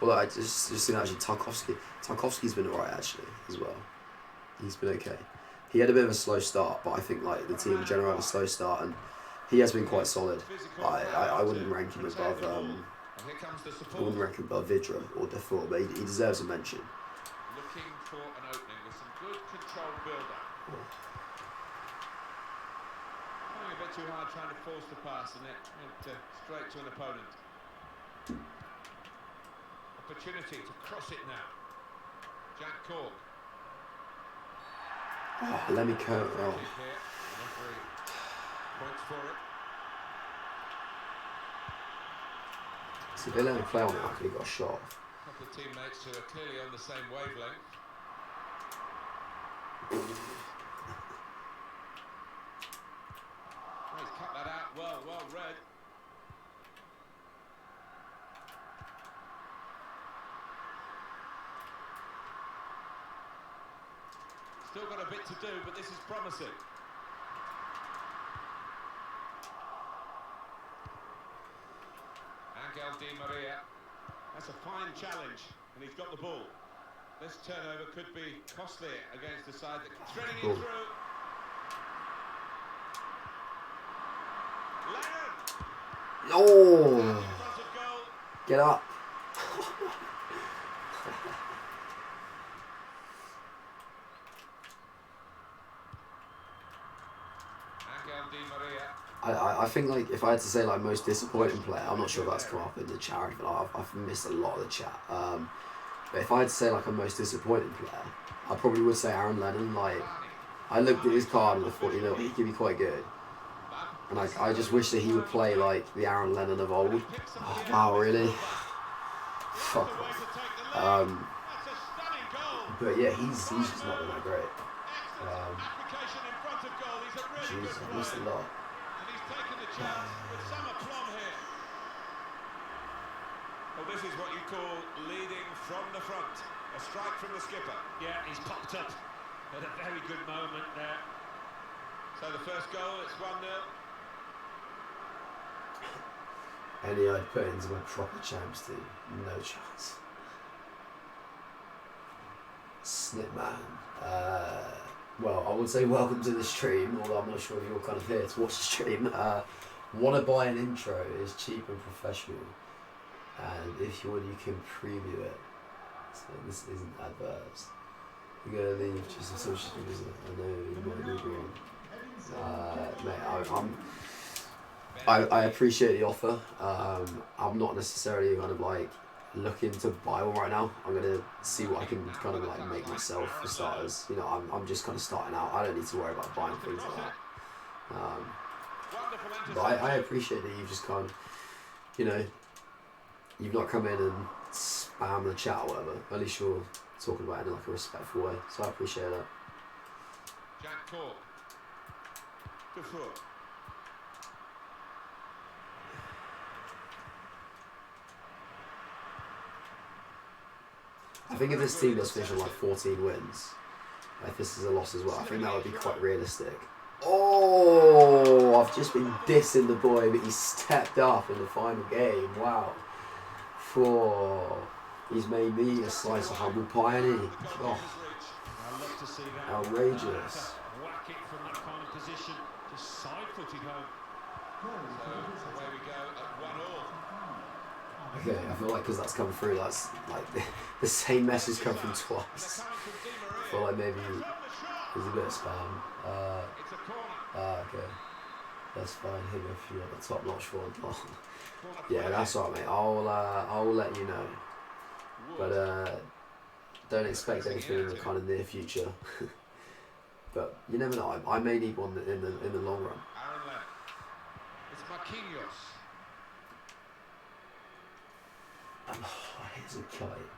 Well, I just seen actually Tarkowski's been alright actually as well. He's been okay. He had a bit of a slow start, but I think like the team in general had a slow start, and he has been quite solid. I wouldn't rank him above Vidra or Defoe, but he deserves a mention. Looking for an opening with some good controlled build-up. Going a bit too hard trying to force the pass, and it went straight to an opponent. Opportunity to cross it now. Jack Cork. Oh, let me curve roll. Points for it. See, if they let me play on it, I could have got a shot. A couple of teammates who are clearly on the same wavelength. He's cut that out well read. Still got a bit to do, but this is promising. Angel Di Maria. That's a fine challenge, and he's got the ball. This turnover could be costly against the side that threading it through. Lennon! Oh! Get up! Angel Di Maria. I think like if I had to say like most disappointing player, I'm not sure if that's come up in the chat, but I've missed a lot of the chat. But if I had to say like a most disappointing player, I probably would say Aaron Lennon. Like I looked at his card and I thought, he could be quite good, and I just wish that he would play like the Aaron Lennon of old. Oh, wow, really? Fuck off. But yeah, he's just not been that great. Jesus, I missed a lot. Taking the chance with some aplomb here. Well, this is what you call leading from the front. A strike from the skipper. Yeah, he's popped up at a very good moment there. So the first goal, it's 1-0. Any I'd put into my proper champs team, no chance. Snipman. Well, I would say welcome to the stream, although I'm not sure if you're kind of here to watch the stream. Want to buy an intro is cheap and professional, and if you want, you can preview it. So this isn't adverts. We're gonna leave just until she can visit. I know you might be wrong. Mate, I appreciate the offer. I'm not necessarily kind of like looking to buy one right now. I'm gonna see what I can kind of like make myself for starters. You know, I'm just kind of starting out. I don't need to worry about buying things like that. But I appreciate that you've just kind of, you know, you've not come in and spam the chat or whatever. At least you're talking about it in like a respectful way. So I appreciate that. Jack Cork. Good foot. I think if this team does finish on like 14 wins, if this is a loss as well, I think that would be quite realistic. Oh, I've just been dissing the boy, but he stepped up in the final game. Wow. He's made me a slice of humble pie, and he? Oh, outrageous. Whack it from that kind of position, just side-footed home. So away we go at 1-1. Okay, I feel like because that's come through, that's like the same message come from twice. I feel like maybe there's a bit of spam. Okay. That's fine. Hit me if you want the top notch one. Yeah, that's alright, mate. I'll let you know. But don't expect anything in the kind of near future. But you never know. I may need one in the long run. It's Marquinhos. Here's a kite.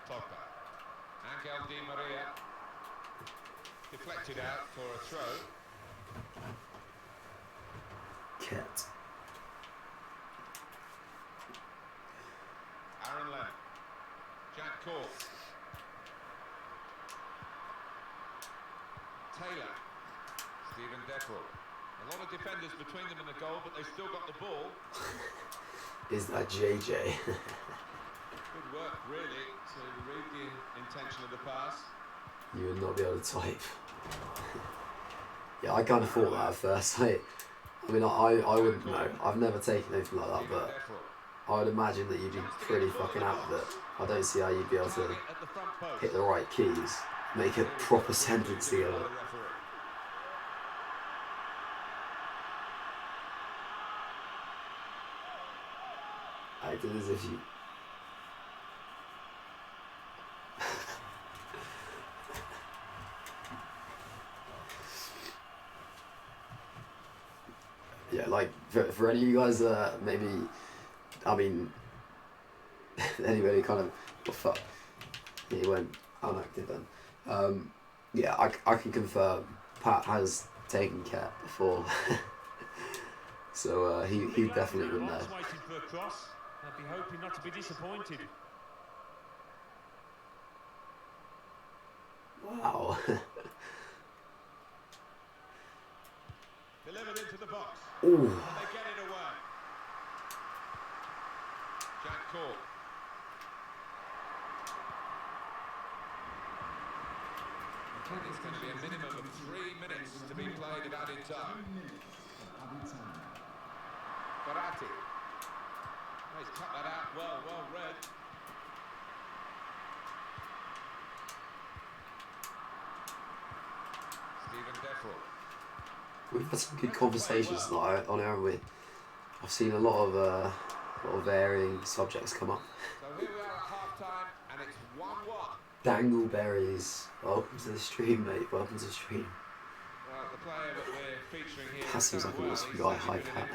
Pogba. Angel Di Maria. Deflected out for a throw. Ket. Aaron Lennon. Jack Cork. Taylor. Stephen Deferel. A lot of defenders between them and the goal, but they've still got the ball. Is that JJ? Good work, really, to read the intention of the pass. You would not be able to type. Yeah, I kind of thought that at first. I mean, I wouldn't know. I've never taken anything like that, but I would imagine that you'd be pretty fucking out with it. I don't see how you'd be able to hit the right keys, make a proper sentence together. I did as if you... Yeah, like, for any of you guys that maybe, I mean, anybody kind of, oh fuck, he went unactive then. Yeah, I can confirm, Pat has taken Ket before, so he definitely wouldn't know. Waiting for a cross. I'd be hoping not to be disappointed. Wow. Delivered into the box. Ooh. And they get it away. Jack Cork. It's going to be a minimum of 3 minutes to be played of added time. Barati. Oh, he's cut that out well read. Stephen Deferel. We've had some good conversations tonight on air, haven't we? I've seen a lot of varying subjects come up. So here we are at half-time, and it's 1-1. Dangleberries. Welcome to the stream, mate. Welcome to the stream. Well, the player that we're featuring here... That seems like an awesome guy. Hi, Pat.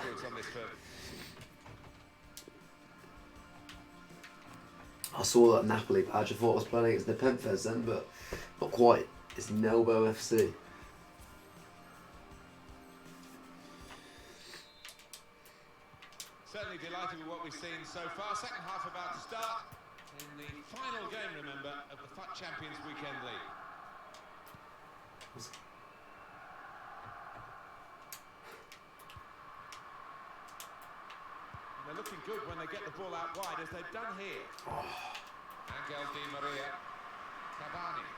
I saw that Napoli badge. I thought I was playing against the Penfez then, but not quite. It's Nelbo FC. Certainly delighted with what we've seen so far. Second half about to start in the final game, remember, of the FUT Champions Weekend League. And they're looking good when they get the ball out wide, as they've done here. Angel Di Maria. Cavani.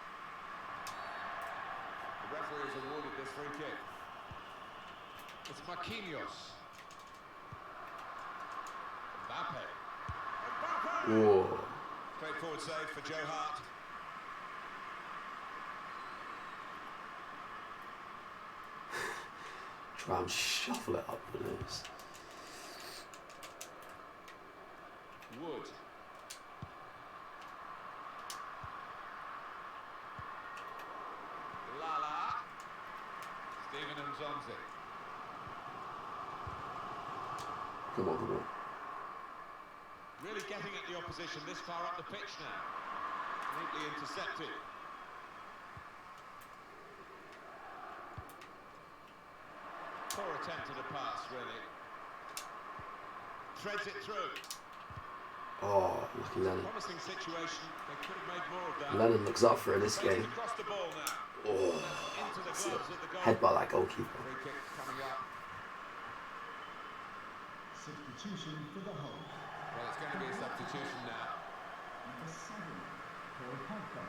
The referee has awarded this free kick. It's Marquinhos. Mbappe. Whoa. Straightforward save for Joe Hart. try and shuffle it up the nose. Wood. Lala. Stephen Mzonzi. Come on. Really getting at the opposition this far up the pitch now. Neatly intercepted. Poor attempt at a pass, really. Threads it through. Oh, lucky Lennon. Promising situation. They could have made more of that. Lennon looks up for it this game. Across the ball now. Oh, Into the that's gloves of the goal. headbutt that goalkeeper. Free kick coming up. Substitution for the Hull. Well, it's going to be a substitution now. Number 7, Paul Pogba.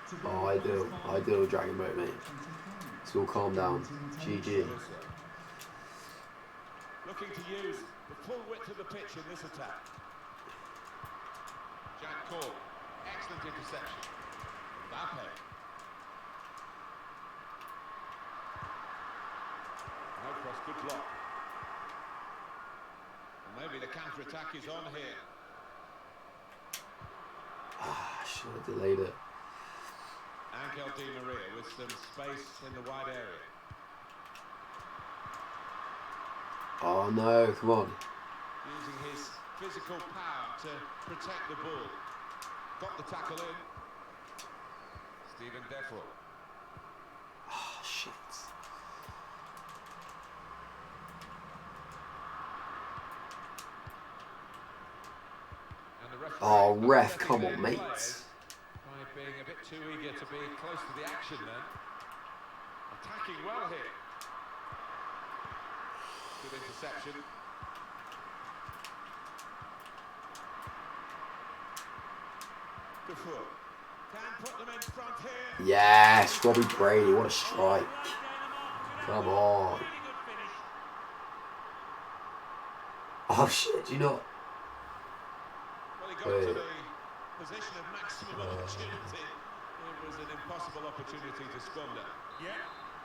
To be Oh, replaced by ideal Dragon Boat, mate. 25. It's all calm down. GG. Looking to use the full width of the pitch in this attack. Jack Cole, excellent interception. Mbappe. No cross, good block. And maybe the counter-attack is on here. Ah, should have delayed it. Angel Di Maria with some space in the wide area. Oh no, come on. Using his physical power to protect the ball. Got the tackle in. Stephen Defro. Oh, shit. And the referee Oh, ref, upsetting come their on, mate. players by being a bit too eager to be close to the action then. Attacking well here. Good interception. Defoe can put them in front here. Yes, Robbie Brady, what a strike. Come on. Oh shit, do you not? Well, he got Wait. to the position of maximum opportunity. It was an impossible opportunity to squander. Yeah,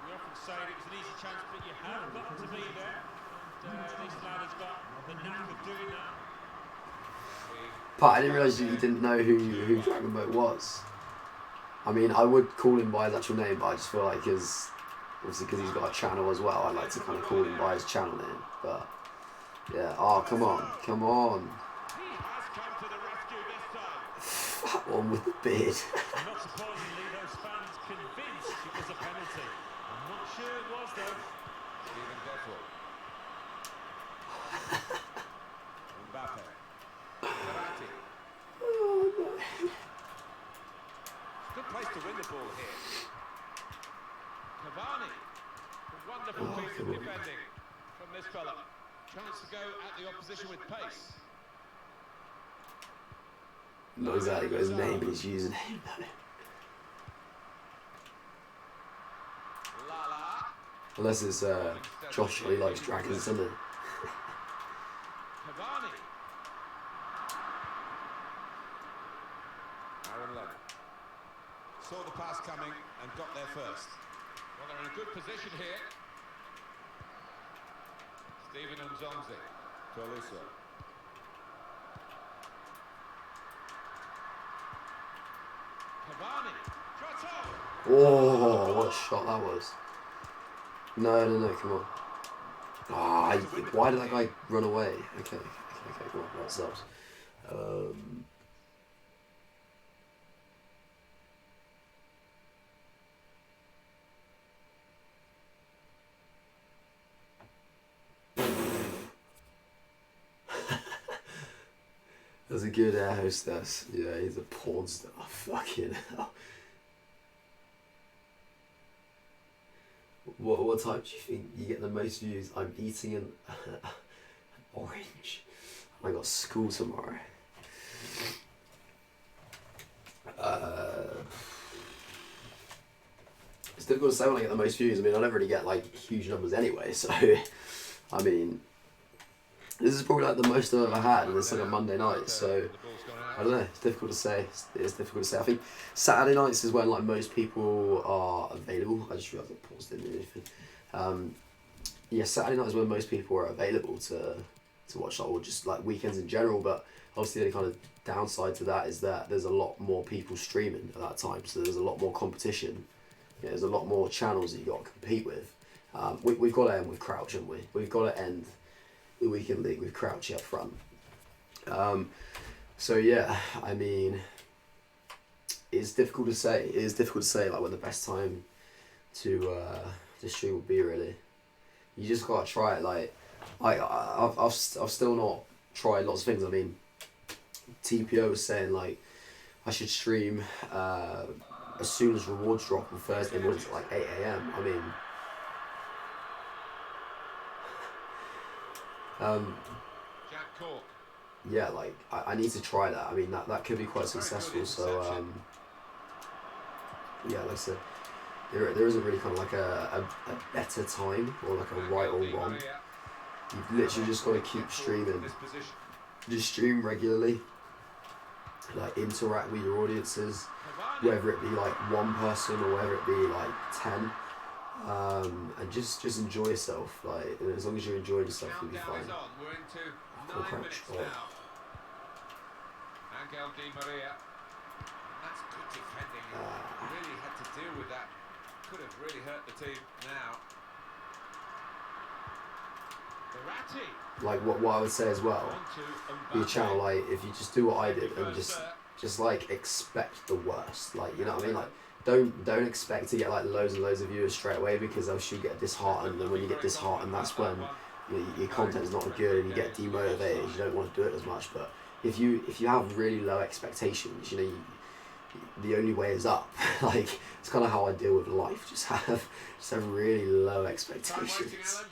we often say it was an easy chance, but you have got to be there. This lad has got the knack of doing that. Pat, I didn't realise you didn't know who Dragon Boat was. I mean, I would call him by his actual name, but I just feel like obviously because he's got a channel as well, I'd like to kind of call him by his channel name. But yeah, oh come on. He has come to the rescue this time. That one with the beard. Not surprisingly, those fans convinced it was a penalty. I'm not sure it was though. Stephen Defro. Mbappe. Verratti. Oh no. Good place to win the ball here. Cavani. A wonderful piece of come on. defending from this fella. Chance to go at the opposition with pace. Not exactly got his name, but he's using him though. Lala. Unless it's Josh really likes dragons, doesn't he? Cavani. Aaron Lennon. Saw the pass coming and got there first. Well, they're in a good position here. Stephen Mzonzi. Tolisso. Cavani. Shot off. Oh, what a shot that was. No, come on. Ah, why did that guy run away? Okay, come on, that stops. That's a good air hostess. Yeah, he's a porn star. Fucking hell. What type do you think you get the most views? I'm eating an orange. I got school tomorrow. It's difficult to say when I get the most views. I mean, I don't really get like huge numbers anyway. So, I mean, this is probably like the most I've ever had, and it's like a Monday night. So, I don't know. It's difficult to say. It's difficult to say. I think Saturday nights is when like most people are available. I just realised I paused in anything. yeah, Saturday night is when most people are available to watch, like, or just like weekends in general. But obviously, the kind of downside to that is that there's a lot more people streaming at that time, so there's a lot more competition. Yeah, there's a lot more channels that you got to compete with. We've got to end with Crouch, haven't we? We've got to end the weekend league with Crouch up front. So yeah, I mean, it's difficult to say. It is difficult to say like when the best time to stream would be. Really, you just gotta try it. Like, I've still not tried lots of things. I mean, TPO was saying like I should stream as soon as rewards drop on Thursday mornings at like 8 AM. I mean, Jack Cork. yeah, like I need to try that. I mean, that could be quite successful. So yeah, like I said, there isn't really kind of like a better time or like a right or wrong. You've literally just got to keep streaming. Just stream regularly. Like, interact with your audiences, whether it be like one person or whether it be like 10, and just enjoy yourself. Like, as long as you're enjoying yourself, you'll be fine. We're into Cool 9 Crouch. minutes Oh. now. Angel Di Maria. That's good defending. Really had to deal with that. Could have really hurt the team now. Verratti. Like what I would say as well, your channel, like if you just do what I did and just like expect the worst, like, you know what I mean, like don't expect to get like loads and loads of viewers straight away, because else you get disheartened, and when you get disheartened, that's when your content is not good and you get demotivated. You don't want to do it as much. But if you have really low expectations, you know, the only way is up. Like, it's kind of how I deal with life. Just have really low expectations,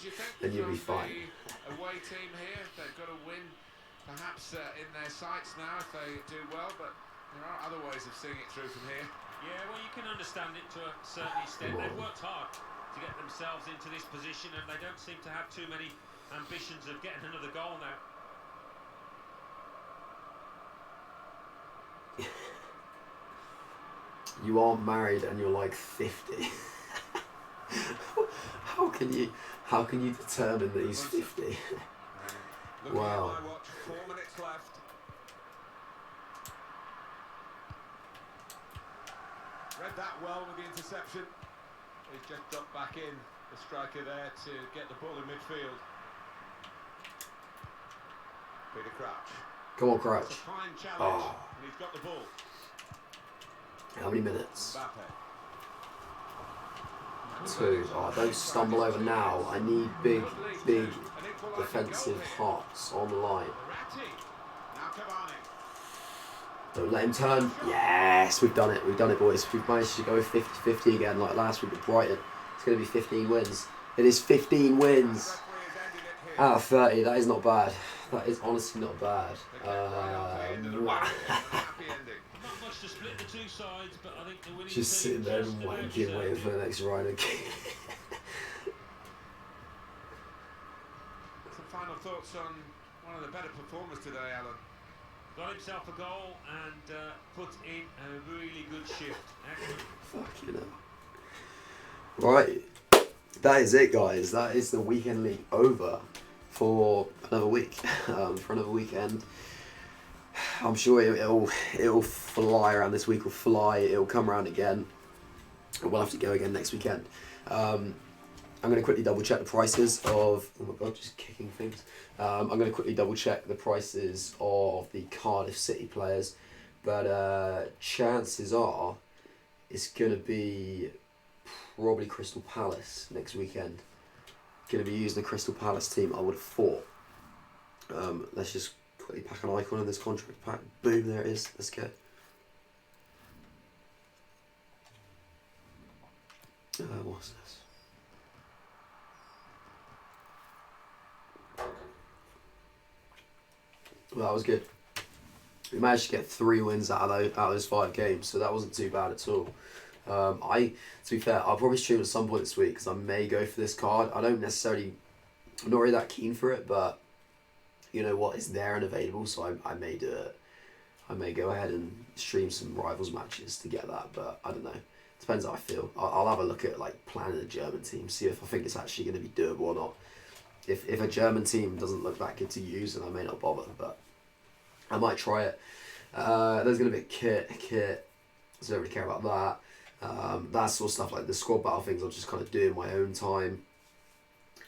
and you'll be fine. Away team here, they've got to win, perhaps in their sights now if they do well, but there are other ways of seeing it through from here. Yeah, well, you can understand it to a certain extent. They've worked hard to get themselves into this position, and they don't seem to have too many ambitions of getting another goal now. You aren't married and you're like 50. How can you determine that he's 50? Wow. At my watch, 4 minutes left. Read that well with the interception. He's just dropped back in, the striker there to get the ball in midfield. Peter Crouch. Come on, Crouch. It's a fine challenge, Oh. and he's got the ball. How many minutes? Mbappe. 2. Oh, don't stumble over now. I need big defensive hearts on the line. Verratti. Now Cavani. Don't let him turn. Yes, we've done it. We've done it, boys. We've managed to go 50-50 again, like last week with Brighton. It's going to be 15 wins. It is 15 wins out of 30. That is not bad. That is honestly not bad. Wow. Not much to split the two sides, but I think the winning Just team sitting there just and about wanking, deserved waiting it. for the next Rhino kick. Some final thoughts on one of the better performers today, Alan. Got himself a goal and put in a really good shift. Excellent. Fucking hell. Right, that is it, guys. That is the weekend league over for another week, for another weekend. I'm sure it'll fly around this week. Will fly. It'll come around again. We'll have to go again next weekend. I'm going to quickly double check the prices of. Oh my god, just kicking things. I'm going to quickly double check the prices of the Cardiff City players, but chances are it's going to be probably Crystal Palace next weekend. Going to be using the Crystal Palace team, I would have thought. Let's just quickly pack an icon in this contract pack. Boom, there it is. Let's go. What's this? Well, that was good. We managed to get 3 wins out of those 5 games, so that wasn't too bad at all. To be fair, I'll probably stream at some point this week because I may go for this card. I'm not really that keen for it, but you know what, it's there and available, so I may do it. I may go ahead and stream some rivals matches to get that, but I don't know. Depends how I feel. I'll have a look at like planning a German team, see if I think it's actually going to be doable or not. If a German team doesn't look that good to use, then I may not bother, but I might try it. There's going to be a kit, so I don't really care about that. That sort of stuff, like the squad battle things, I'll just kind of do in my own time.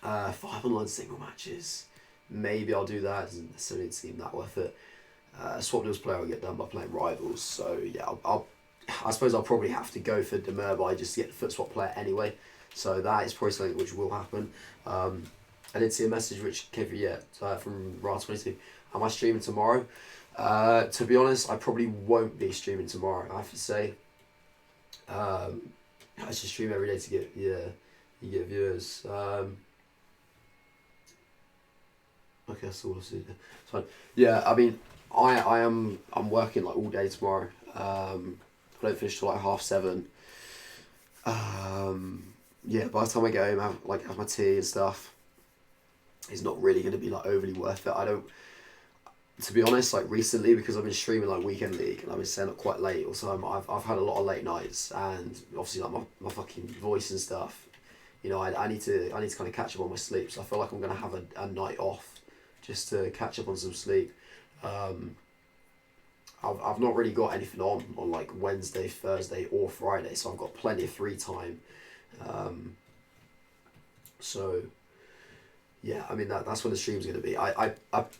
5 online single matches, maybe I'll do that. It doesn't necessarily seem that worth it. Swap deals player will get done by playing rivals, so yeah, I suppose I'll probably have to go for Demurby just to get the foot swap player anyway, so that is probably something which will happen. I did see a message which came from Ra22. Am I streaming tomorrow? To be honest, I probably won't be streaming tomorrow, I have to say. I should stream every day to get you get viewers. Okay, that's all I see. It's fine. Yeah, I mean, I'm working like all day tomorrow. I don't finish till like 7:30. Yeah, by the time I get home, have my tea and stuff, it's not really going to be like overly worth it. I don't, to be honest, like recently, because I've been streaming like weekend league and I've been staying up quite late, also I've had a lot of late nights, and obviously like my fucking voice and stuff, you know, I need to kind of catch up on my sleep. So I feel like I'm gonna have a night off just to catch up on some sleep. I've not really got anything on like Wednesday, Thursday or Friday, so I've got plenty of free time. So yeah, I mean that's when the stream's going to be. I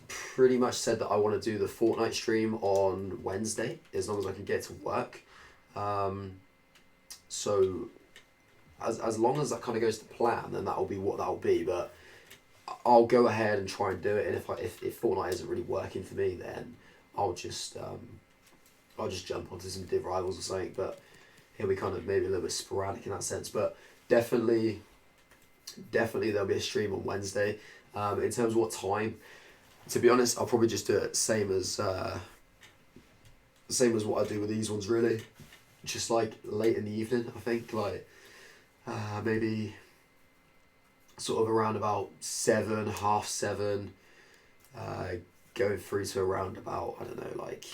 pretty much said that I want to do the Fortnite stream on Wednesday as long as I can get to work. So as long as that kind of goes to plan, then that'll be what that'll be. But I'll go ahead and try and do it. And if Fortnite isn't really working for me, then I'll just jump onto some Div Rivals or something. But it'll be kind of maybe a little bit sporadic in that sense. But definitely there'll be a stream on Wednesday. In terms of what time, to be honest, I'll probably just do it same as what I do with these ones, really. Just like late in the evening, I think, like maybe sort of around about 7, 7:30, going through to around about, I don't know, like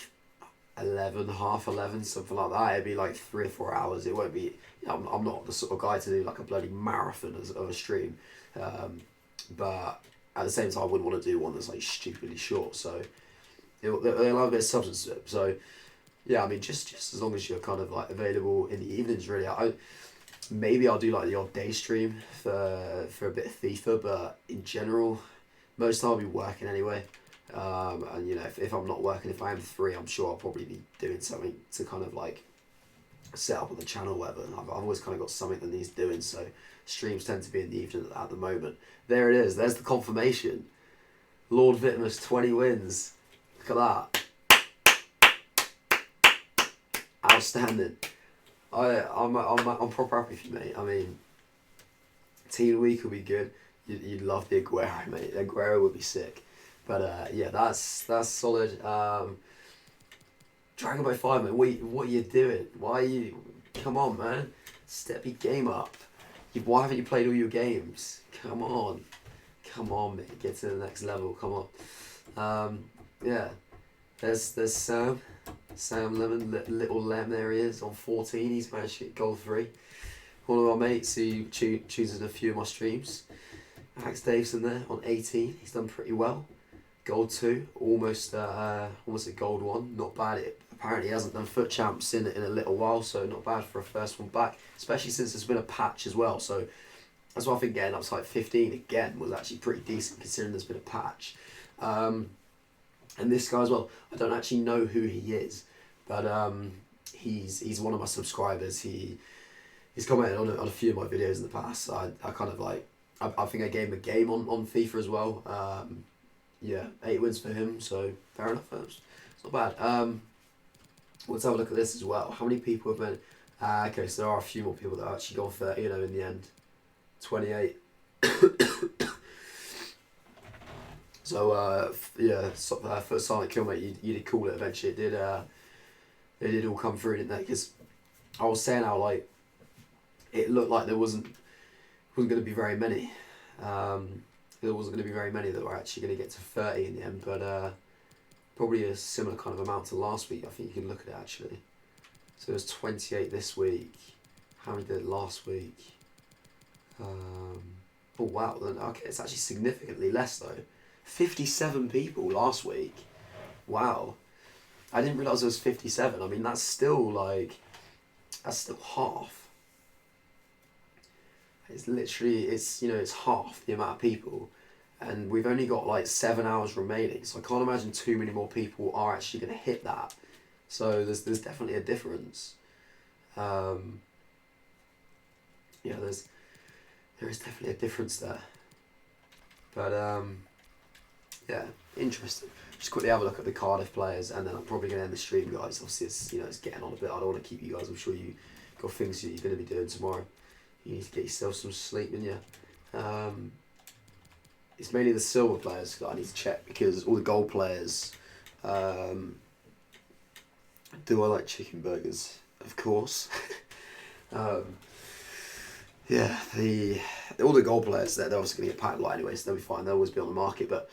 11, 11:30, something like that. It'd be like 3 or 4 hours. It won't be, you know, I'm not the sort of guy to do like a bloody marathon of a stream, but at the same time I wouldn't want to do one that's like stupidly short, so they'll have a bit of substance to it. So yeah, I mean, just as long as you're kind of like available in the evenings, really. Maybe I'll do like the odd day stream for a bit of FIFA, but in general, most of the time I'll be working anyway. And you know, if I'm not working, if I am free, I'm sure I'll probably be doing something to kind of like set up on the channel, whatever. I've always kind of got something that needs doing, so streams tend to be in the evening at the moment. There it is. There's the confirmation. Lord Vitmus 20 wins. Look at that. Outstanding. I'm proper happy for you, mate. I mean, team of the week will be good. You'd love the Aguero, mate. Aguero would be sick. But yeah, that's solid. Dragon Ball 5, man. What are you doing? Why are you? Come on, man. Step your game up. Why haven't you played all your games? Come on, mate. Get to the next level. Come on. Yeah. There's Sam. Sam Lemon, little Lem, there he is, on 14, he's managed to get goal 3. One of our mates who chooses a few of my streams. Max Davison there on 18, he's done pretty well. Gold 2, almost a gold 1, not bad. Apparently he hasn't done FUT champs in a little while, so not bad for a first one back, especially since there's been a patch as well. So that's why I think getting up to like 15 again was actually pretty decent considering there's been a patch. And this guy as well, I don't actually know who he is, but he's one of my subscribers. He's commented on a few of my videos in the past. So I kind of like, I think I gave him a game on FIFA as well. Yeah, 8 wins for him, so fair enough. It's not bad. Let's have a look at this as well. How many people have been? Okay, so there are a few more people that have actually gone 30, you know, in the end. 28. So yeah, for Silent Kill, mate, you did call it eventually. It did all come through, didn't they? Because I was saying how like it looked like there wasn't going to be very many. There wasn't going to be very many that were actually going to get to 30 in the end, but probably a similar kind of amount to last week. I think you can look at it actually. So there's 28 this week. How many did it last week? Oh wow, then okay, it's actually significantly less though. 57 people last week. Wow. I didn't realise it was 57. I mean, that's still half. It's literally, it's half the amount of people. And we've only got like 7 hours remaining. So I can't imagine too many more people are actually going to hit that. So there's definitely a difference. There is definitely a difference there. But yeah, interesting. Just quickly have a look at the Cardiff players, and then I'm probably going to end the stream, guys. Obviously, it's getting on a bit. I don't want to keep you guys. I'm sure you got things that you're going to be doing tomorrow. You need to get yourself some sleep, and it's mainly the silver players that I need to check, because all the gold players. Do I like chicken burgers? Of course. Yeah, all the gold players, they're obviously going to get packed light anyway, so they'll be fine. They'll always be on the market. But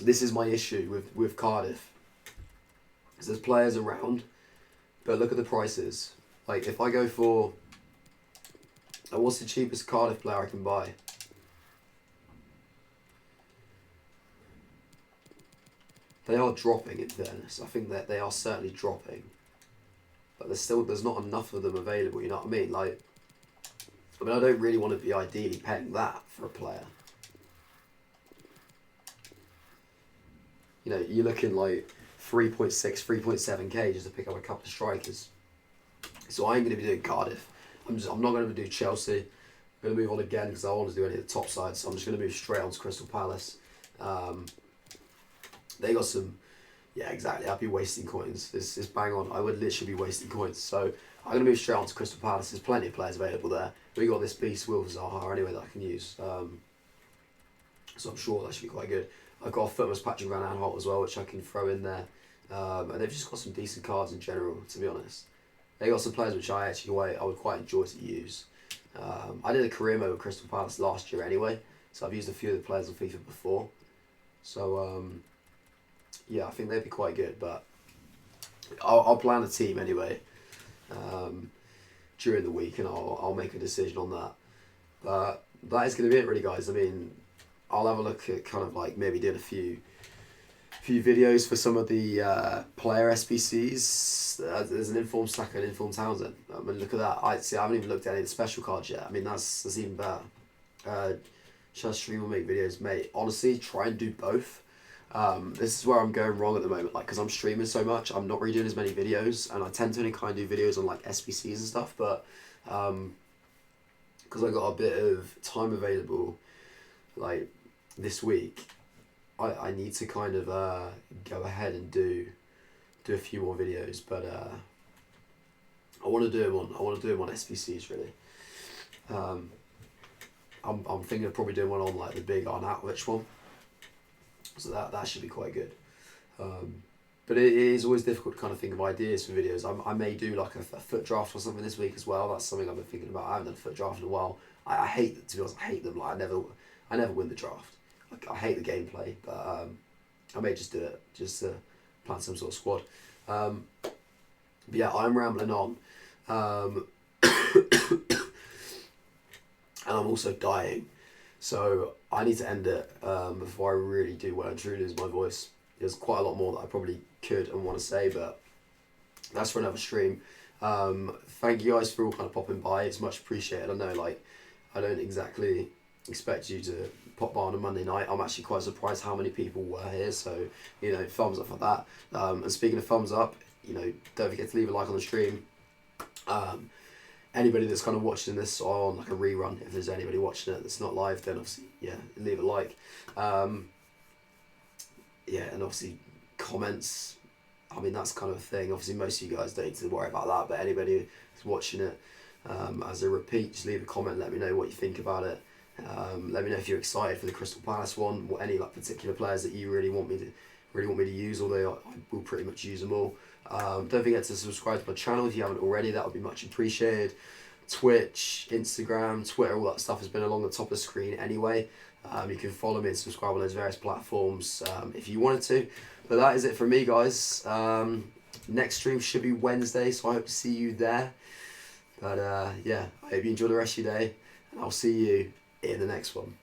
this is my issue with Cardiff. Because there's players around, but look at the prices. Like, if I go for... what's the cheapest Cardiff player I can buy? They are dropping, in fairness. I think that they are certainly dropping. But there's not enough of them available, you know what I mean? Like, I don't really want to be ideally paying that for a player. You're looking like 3.6, 3.7k just to pick up a couple of strikers. So I ain't going to be doing Cardiff. I'm not going to do Chelsea. I'm going to move on again because I don't want to do any of the top sides. So I'm just going to move straight on to Crystal Palace. They got some... Yeah, exactly. I'd be wasting coins. It's bang on. I would literally be wasting coins. So I'm going to move straight on to Crystal Palace. There's plenty of players available there. We got this beast Will Zaha anyway that I can use. So I'm sure that should be quite good. I've got a Footman's Patrick Van Aanholt as well, which I can throw in there. And they've just got some decent cards in general, to be honest. They got some players which I would quite enjoy to use. I did a career mode with Crystal Palace last year anyway, so I've used a few of the players on FIFA before. So yeah, I think they'd be quite good, but I'll plan a team anyway during the week, and I'll make a decision on that. But that is going to be it, really, guys. I mean, I'll have a look at kind of like maybe doing a few videos for some of the player SBCs. There's an informed Saka and informed Townsend. I mean, look at that. I haven't even looked at any of the special cards yet. I mean, that's even better. Should I stream or make videos? Mate, honestly, try and do both. This is where I'm going wrong at the moment, like, because I'm streaming so much, I'm not really doing as many videos, and I tend to only kind of do videos on like SBCs and stuff, but because I got a bit of time available like this week, I need to kind of go ahead and do a few more videos, but I want to do them on SBCs really. I'm thinking of probably doing one on like the big Arnautovic one. So that should be quite good. But it is always difficult to kind of think of ideas for videos. I may do like a FUT draft or something this week as well. That's something I've been thinking about. I haven't done a FUT draft in a while. I hate, to be honest, I hate them. Like I never win the draft. I hate the gameplay, but I may just do it just to plan some sort of squad. But yeah, I'm rambling on. And I'm also dying. So I need to end it before I really do well and truly lose my voice. There's quite a lot more that I probably could and want to say, but that's for another stream. Thank you guys for all kind of popping by. It's much appreciated. I know, like, I don't exactly expect you to pop by on a Monday night. I'm actually quite surprised how many people were here. So, thumbs up for that. And speaking of thumbs up, don't forget to leave a like on the stream. Anybody that's kind of watching this on like a rerun, if there's anybody watching it that's not live, then obviously, yeah, leave a like. Yeah, and obviously comments, I mean, that's kind of a thing. Obviously, most of you guys don't need to worry about that, but anybody who's watching it, as a repeat, just leave a comment, let me know what you think about it. Let me know if you're excited for the Crystal Palace one, or any like particular players that you really want me to use, although I will pretty much use them all. Don't forget to subscribe to my channel if you haven't already. That would be much appreciated. Twitch, Instagram, Twitter, all that stuff has been along the top of the screen anyway. You can follow me and subscribe on those various platforms if you wanted to. But that is it from me, guys. Next stream should be Wednesday, so I hope to see you there. But yeah, I hope you enjoy the rest of your day, and I'll see you in the next one.